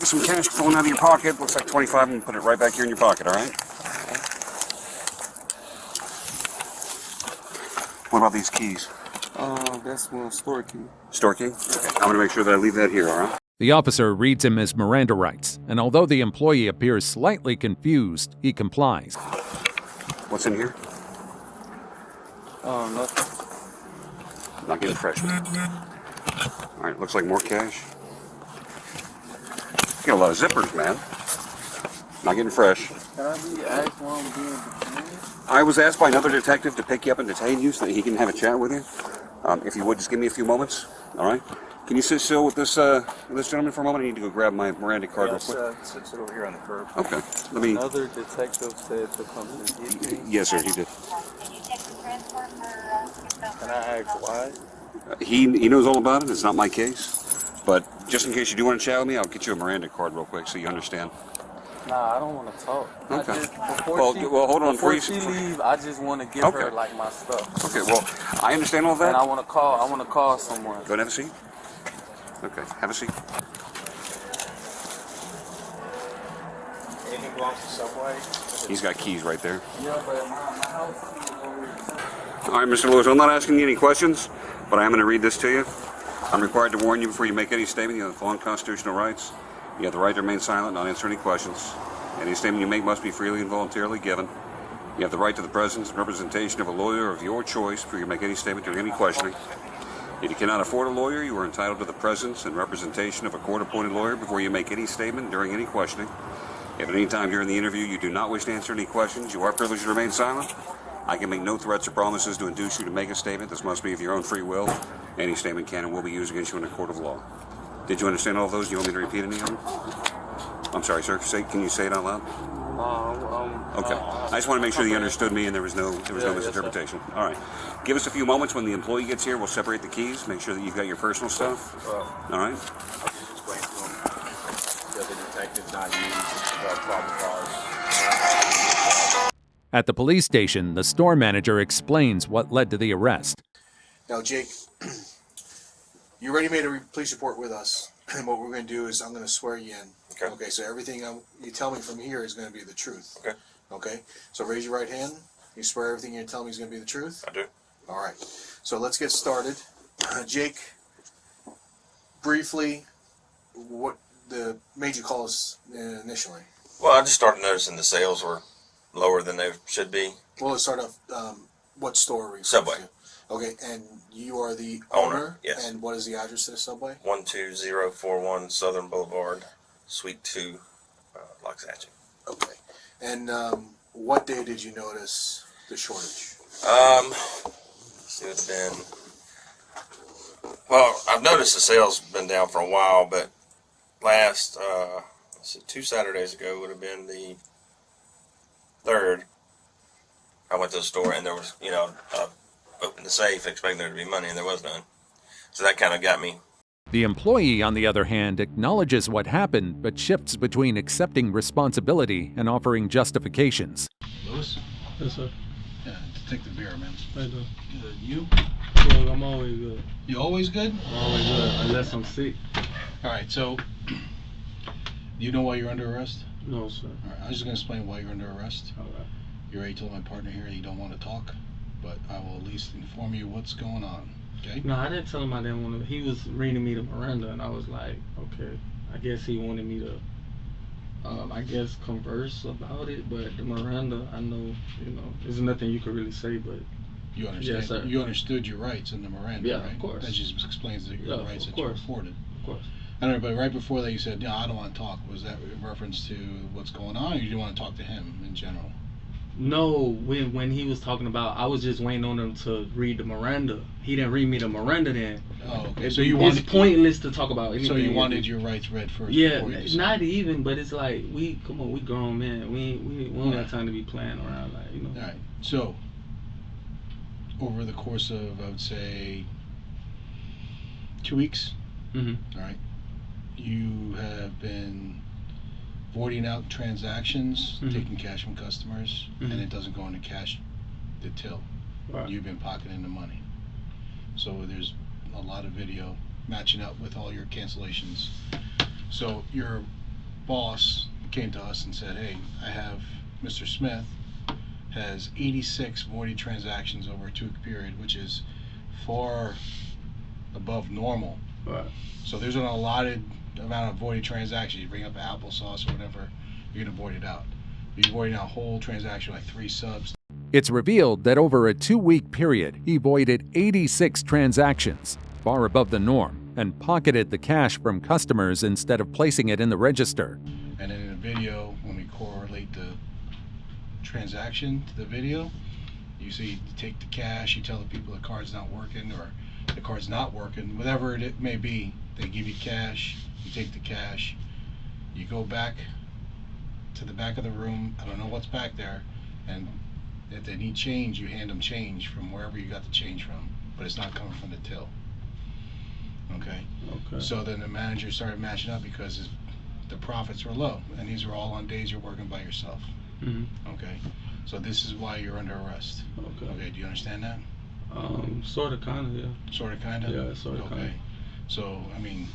some cash pulling out of your pocket. Looks like 25 and put it right back here in your pocket, all right? What about these keys? That's one store key. Store key? Okay. I'm going to make sure that I leave that here, all right? The officer reads him his Miranda rights, and although the employee appears slightly confused, he complies. What's in here? Nothing. Not getting fresh. All right, looks like more cash. Got a lot of zippers, man. Not getting fresh. Can I be asked why I'm being detained? I was asked by another detective to pick you up and detain you so that he can have a chat with you. If you would, just give me a few moments, all right? Can you sit still with this gentleman for a moment? I need to go grab my Miranda card real quick. Sit over here on the curb. Okay, let me... Another detective said to come and get me. Yes, sir, he did. Can I ask why? He knows all about it. It's not my case. But just in case you do want to chat with me, I'll get you a Miranda card real quick so you understand. Nah, I don't want to talk. Okay. Before hold on. Before she leave, I just want to give her like my stuff. Okay. Well, I understand all that. And I want to call someone. Go and have a seat. Okay. Have a seat. Anything belongs to Subway? He's got keys right there. Yeah, but my house is over. All right, Mr. Lewis. I'm not asking you any questions, but I am going to read this to you. I'm required to warn you before you make any statement. You have the following constitutional rights. You have the right to remain silent and not answer any questions. Any statement you make must be freely and voluntarily given. You have the right to the presence and representation of a lawyer of your choice before you make any statement during any questioning. If you cannot afford a lawyer, you are entitled to the presence and representation of a court-appointed lawyer before you make any statement during any questioning. If at any time during the interview you do not wish to answer any questions, you are privileged to remain silent. I can make no threats or promises to induce you to make a statement. This must be of your own free will. Any statement can and will be used against you in a court of law. Did you understand all of those? Do you want me to repeat any of them? I'm sorry, sir. Can you say it out loud? Okay. I just want to make sure that you understood me and there was no misinterpretation. All right. Give us a few moments. When the employee gets here, we'll separate the keys. Make sure that you've got your personal stuff. All right. Explain to him that the detective's not used problem cars. At the police station, the store manager explains what led to the arrest. Now, Jake, you already made a police report with us, and what we're going to do is I'm going to swear you in. Okay, so everything you tell me from here is going to be the truth. Okay, so raise your right hand. You swear everything you're telling me is going to be the truth? I do. All right, so let's get started. Jake, briefly, what made you call us initially? Well, I just started noticing the sales were lower than they should be. Well, let's start off, what store are you Subway. to? Okay, and you are the Owner, yes. And what is the address to the Subway? 12041 Southern Boulevard, Suite 2, Loxatchee. Okay, and what day did you notice the shortage? It would have been, well, I've noticed the sales been down for a while, but last, 2 Saturdays ago would have been the 3rd. I went to the store and there was, opened the safe expecting there to be money and there was none. So that kind of got me. The employee, on the other hand, acknowledges what happened, but shifts between accepting responsibility and offering justifications. Lewis? Yes, sir. Yeah, take the beer, man. I do. Good. You? Well, I'm always good. You always good? I'm always good, unless I'm sick. All right, so, do you know why you're under arrest? No, sir. All right, I'm just going to explain why you're under arrest. All right. You already told my partner here that you don't want to talk, but I will at least inform you what's going on, okay? No, I didn't tell him I didn't want to. He was reading me the Miranda, and I was like, okay. I guess he wanted me to, converse about it, but the Miranda, I know, there's nothing you could really say, but... You understand? Yes, sir. You understood your rights in the Miranda, yeah, right? Of course. That just explains your rights that you afforded. Of course. I don't know, but right before that you said, no, I don't want to talk. Was that in reference to what's going on, or you didn't want to talk to him in general? No, when he was talking about, I was just waiting on him to read the Miranda. He didn't read me the Miranda then. Oh, okay. So it's pointless to talk about anything. So you wanted your rights read first? Yeah, not even, but it's like, we grown men. We don't have time to be playing around, All right, so over the course of, I would say, 2 weeks, all right, you have been voiding out transactions, taking cash from customers, and it doesn't go into cash the till. Right. You've been pocketing the money. So there's a lot of video matching up with all your cancellations. So your boss came to us and said, hey, I have Mr. Smith has 86 voided transactions over a 2-week period, which is far above normal. Right. So there's an allotted amount of voided transactions. You bring up applesauce or whatever, you're gonna void it out. You're voiding out a whole transaction, like 3 subs. It's revealed that over a 2-week period, he voided 86 transactions, far above the norm, and pocketed the cash from customers instead of placing it in the register. And then in the video, when we correlate the transaction to the video, you see you take the cash, you tell the people the card's not working or the card's not working, whatever it may be, they give you cash, you take the cash, you go back to the back of the room, I don't know what's back there, and if they need change, you hand them change from wherever you got the change from, but it's not coming from the till. Okay? So then the manager started matching up because the profits were low, and these are all on days you're working by yourself. Okay? So this is why you're under arrest. Okay, do you understand that? Sort of, kind of, yeah. Sort of, kind of? Yeah, sort of, kind of. So, I mean,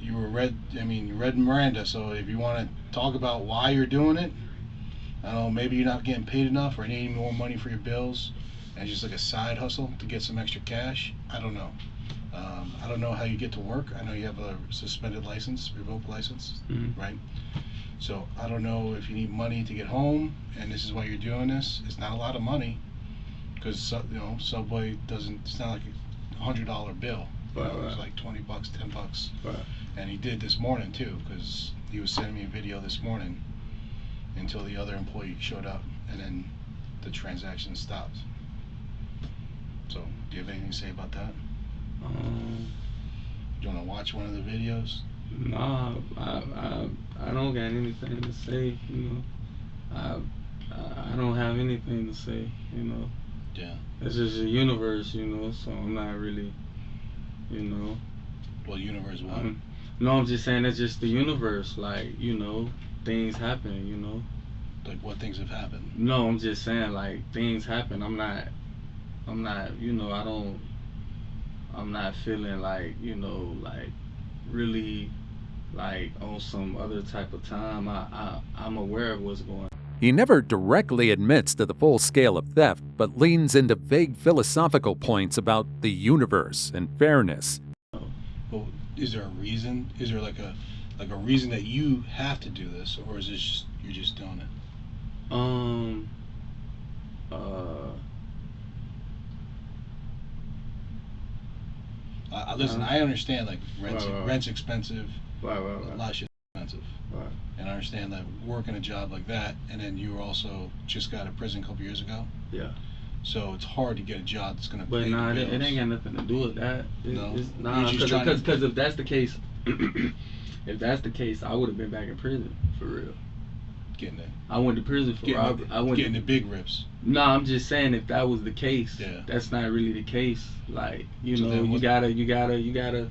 you read Miranda, so if you want to talk about why you're doing it, I don't know, maybe you're not getting paid enough or needing more money for your bills, and just like a side hustle to get some extra cash, I don't know. I don't know how you get to work. I know you have a suspended license, revoked license, right? So I don't know if you need money to get home, and this is why you're doing this. It's not a lot of money, because you know Subway doesn't. It's not like a $100 bill. It's like $20, $10. And he did this morning too, because he was sending me a video this morning until the other employee showed up, and then the transaction stopped. So, do you have anything to say about that? Do you want to watch one of the videos? Nah, I don't got anything to say, you know. I don't have anything to say, you know. Yeah. It's just a universe, you know, so I'm not really, you know. Well, universe what? No, I'm just saying it's just the universe, like, you know, things happen, you know. Like what things have happened? No, I'm just saying, like, things happen. I'm not, you know, I'm not feeling like, you know, like really like on some other type of time. I'm aware of what's going on. He never directly admits to the full scale of theft, but leans into vague philosophical points about the universe and fairness. Well, is there a reason? Is there like a reason that you have to do this, or is this just, you're just doing it? Listen, I understand like rent's expensive, a lot of shit's expensive, and I understand that working a job like that, and then you also just got out of prison a couple years ago. Yeah. So it's hard to get a job that's gonna. But nah, it ain't got nothing to do with that. No, because if that's the case, I would have been back in prison for real. Getting it. I went to prison for robbery. I went getting the big rips. No, I'm just saying if that was the case, that's not really the case. Like, you know, you gotta.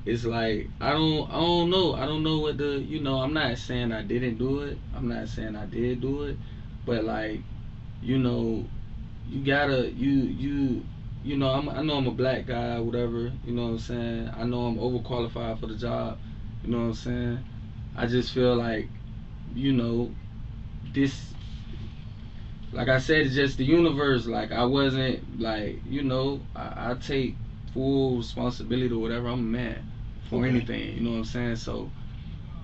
It's like I don't know what the, you know. I'm not saying I didn't do it. I'm not saying I did do it, but like, you know, you gotta you know. I know I'm a black guy, whatever. You know what I'm saying. I know I'm overqualified for the job. You know what I'm saying. I just feel like, you know, this, like I said, it's just the universe. Like I wasn't like, you know, I take full responsibility or whatever. I'm a man for anything, you know what I'm saying? So,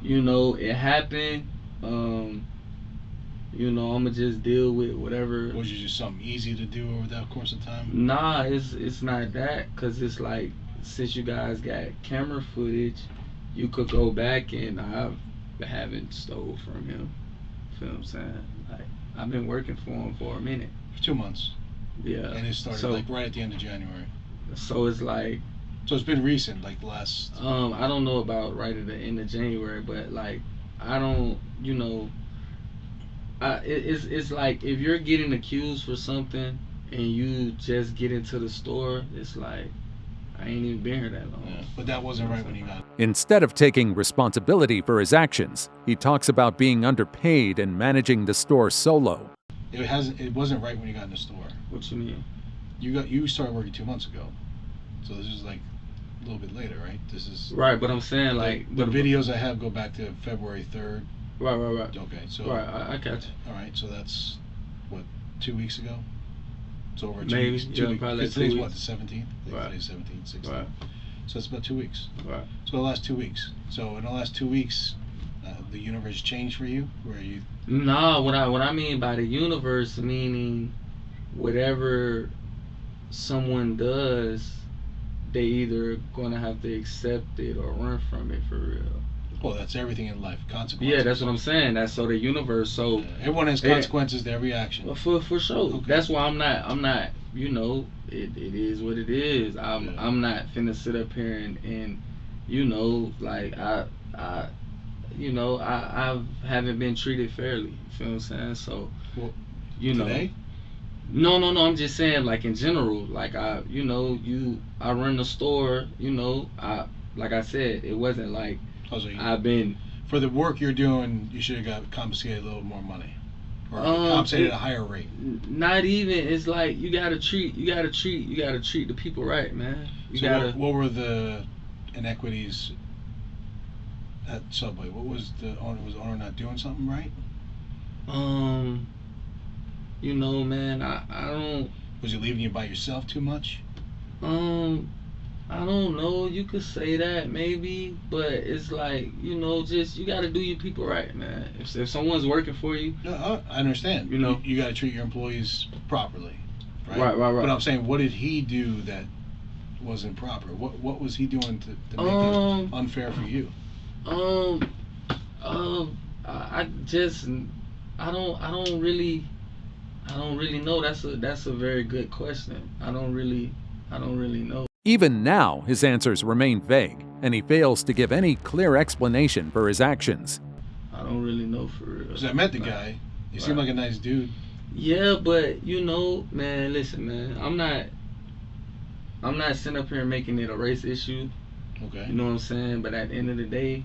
you know, it happened. You know, I'ma just deal with whatever. Was it just something easy to do over that course of time? Nah, it's not that, cause it's like, since you guys got camera footage, you could go back and I haven't stole from him. Feel what I'm saying? Like, I've been working for him for a minute. For 2 months. Yeah. And it started like right at the end of January. So it's like. So it's been recent, like last. I don't know about right at the end of January, but like, I don't, you know. It's like if you're getting accused for something and you just get into the store, it's like, I ain't even been here that long. Yeah, but that wasn't right when you got. Instead of taking responsibility for his actions, he talks about being underpaid and managing the store solo. It wasn't right when you got in the store. What you mean? You started working 2 months ago, so this is like little bit later, right? This is right, but I'm saying like the videos I have go back to February 3rd. Right. Okay, so right, I catch you. All right, so that's what 2 weeks ago. It's over 2 Maybe, weeks. yeah, 2 weeks. probably like 2 Today's weeks. what, the 17th? Right. Today's 17th, 16th. Right. So it's about 2 weeks. Right. So the last 2 weeks. So in the last 2 weeks, the universe changed for you, where you. No, what I mean by the universe, meaning whatever someone does, they either gonna have to accept it or run from it for real. Well, that's everything in life. Consequences. Yeah, that's what I'm saying. That's so the universe. So everyone has consequences to every action. For sure. Okay. That's why I'm not. You know, it is what it is. I'm not finna sit up here and you know, like I haven't been treated fairly. You feel what I'm saying? So, well, you know. Today? No. I'm just saying, like in general, like I run the store. You know, like I said, it wasn't like I've been. For the work you're doing, you should have got compensated a little more money, or compensated at a higher rate. Not even. It's like you gotta treat the people right, man. What were the inequities at Subway? What was the owner? Was the owner not doing something right? You know, man, I don't. Was he leaving you by yourself too much? I don't know. You could say that maybe, but it's like, you know, just you got to do your people right, man. If someone's working for you, no, I understand. You know, you got to treat your employees properly, right? Right. But I'm saying, what did he do that wasn't proper? What was he doing to make it unfair for you? I don't really know. That's a very good question. I don't really know. Even now, his answers remain vague, and he fails to give any clear explanation for his actions. I don't really know for real. Because I met the guy. He seemed like a nice dude. Yeah, but you know, man, listen, man, I'm not sitting up here making it a race issue. Okay. You know what I'm saying? But at the end of the day,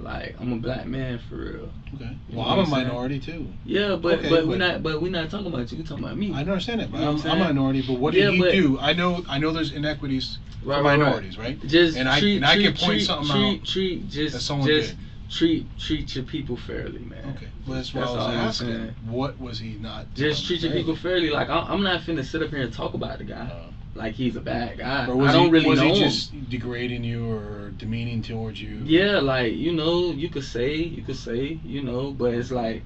like, I'm a black man for real. Okay. Well, I'm a minority too. Yeah, but we're not talking about you. We're talking about me. I understand that, but I'm a minority. But what did he do? I know there's inequities for minorities, right? Just I can point something out that someone did. Treat your people fairly, man. Okay. Well, that's what I was asking. What was he not doing? Just treat your people fairly. Like, I'm not finna sit up here and talk about the guy. Like he's a bad guy. Or I don't really know him. Was he just degrading you or demeaning towards you? Yeah, like, you know, you could say, you know, but it's like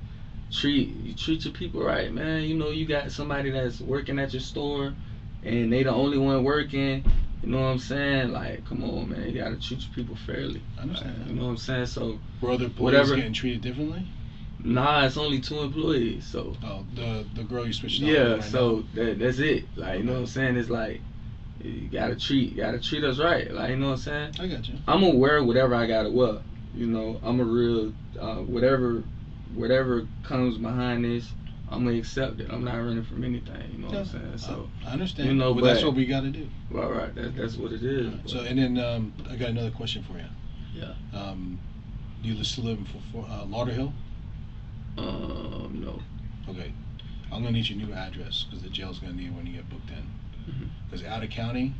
treat your people right, man. You know, you got somebody that's working at your store and they the only one working. You know what I'm saying? Like, come on, man, you gotta treat your people fairly. I understand. Like, you know what I'm saying? So were other employees getting treated differently? Nah, it's only 2 employees, so. Oh, the girl you switched. Yeah, so that's it. Like, you know what I'm saying? It's like you gotta treat us right. Like, you know what I'm saying? I got you. I'm gonna wear whatever I gotta wear. You know, I'm a real whatever comes behind this, I'm gonna accept it. I'm not running from anything. You know what I'm saying? So I understand. You know, but that's what we got to do. Right. That's what it is. So and then I got another question for you. Yeah. Do you still live in Lauderhill? No. Okay. I'm gonna need your new address because the jail's gonna need it when you get booked in. Because out of county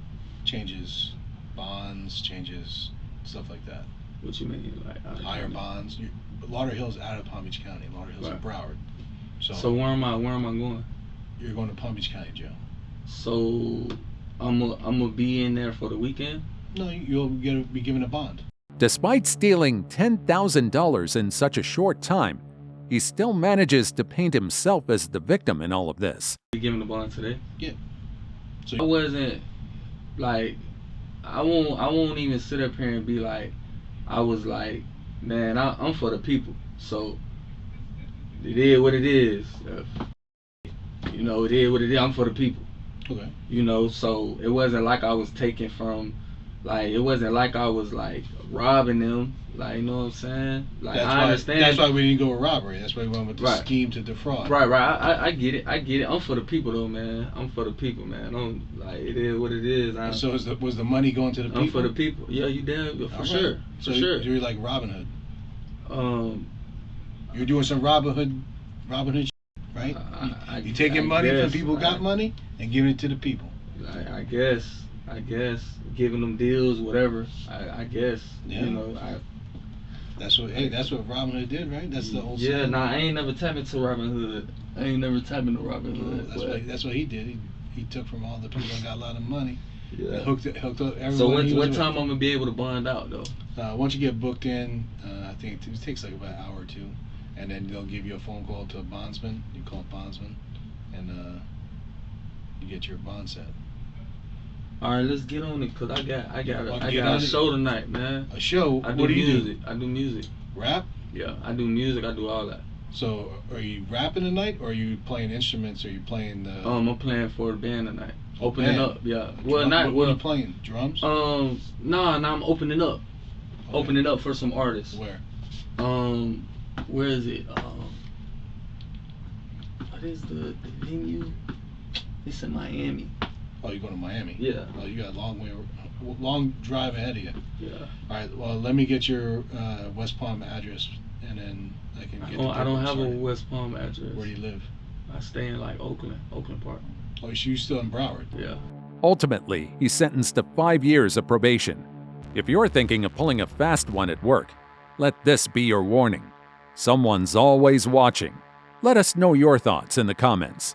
changes bonds, changes stuff like that. What you mean, like higher bonds? Lauderhill's out of Palm Beach County. Lauderhill's in Broward. So where am I going? You're going to Palm Beach County Jail. So I'm gonna be in there for the weekend? No, you'll be given a bond. Despite stealing $10,000 in such a short time, he still manages to paint himself as the victim in all of this. You giving the bond today? Yeah. So I wasn't like, I won't even sit up here and be like, I was like, man, I'm for the people. So it is what it is. You know, it is what it is. I'm for the people. Okay. You know, so it wasn't like I was taking from, like, it wasn't like I was like robbing them. Like, you know what I'm saying? Like, I understand. That's why we didn't go with robbery. That's why we went with the scheme to defraud. Right. I get it. I'm for the people though, man. I'm for the people, man. Like, it is what it is. So was the money going to the people? I'm for the people. Yeah, you damn for sure. So sure. You're like Robin Hood. You're doing some Robin Hood, right? You taking money from people who got money and giving it to the people. I guess. I guess giving them deals, whatever. I guess Yeah. you know. That's what Robin Hood did, right? That's the old. Yeah, saying. nah, I ain't never tapped into Robin Hood. I ain't never tapped into Robin Hood. That's what he did. He took from all the people that got a lot of money. Yeah. Hooked up everyone. So what time I'm gonna be able to bond out though? Once you get booked in, I think it takes like about an hour or two, and then they'll give you a phone call to a bondsman. You call a bondsman, and you get your bond set. All right, let's get on it, cause I got on a it? show tonight, man. A show? I do What do you do? music. I do music. Rap? Yeah, I do music. I do all that. So, are you rapping tonight, or are you playing instruments, or are you playing the? I'm playing for the band tonight. Oh, Opening band. up, yeah. What are you playing? Drums? Nah, I'm opening up. Okay. Opening up for some artists. Where? Where is it? What is the venue? It's in Miami. Oh, you're going to Miami? Yeah. Oh, you got a long drive ahead of you. Yeah. All right. Well, let me get your West Palm address, and then I can get. I don't have a West Palm address. Where do you live? I stay in like Oakland Park. Oh, so you still in Broward? Yeah. Ultimately, he's sentenced to 5 years of probation. If you're thinking of pulling a fast one at work, let this be your warning. Someone's always watching. Let us know your thoughts in the comments.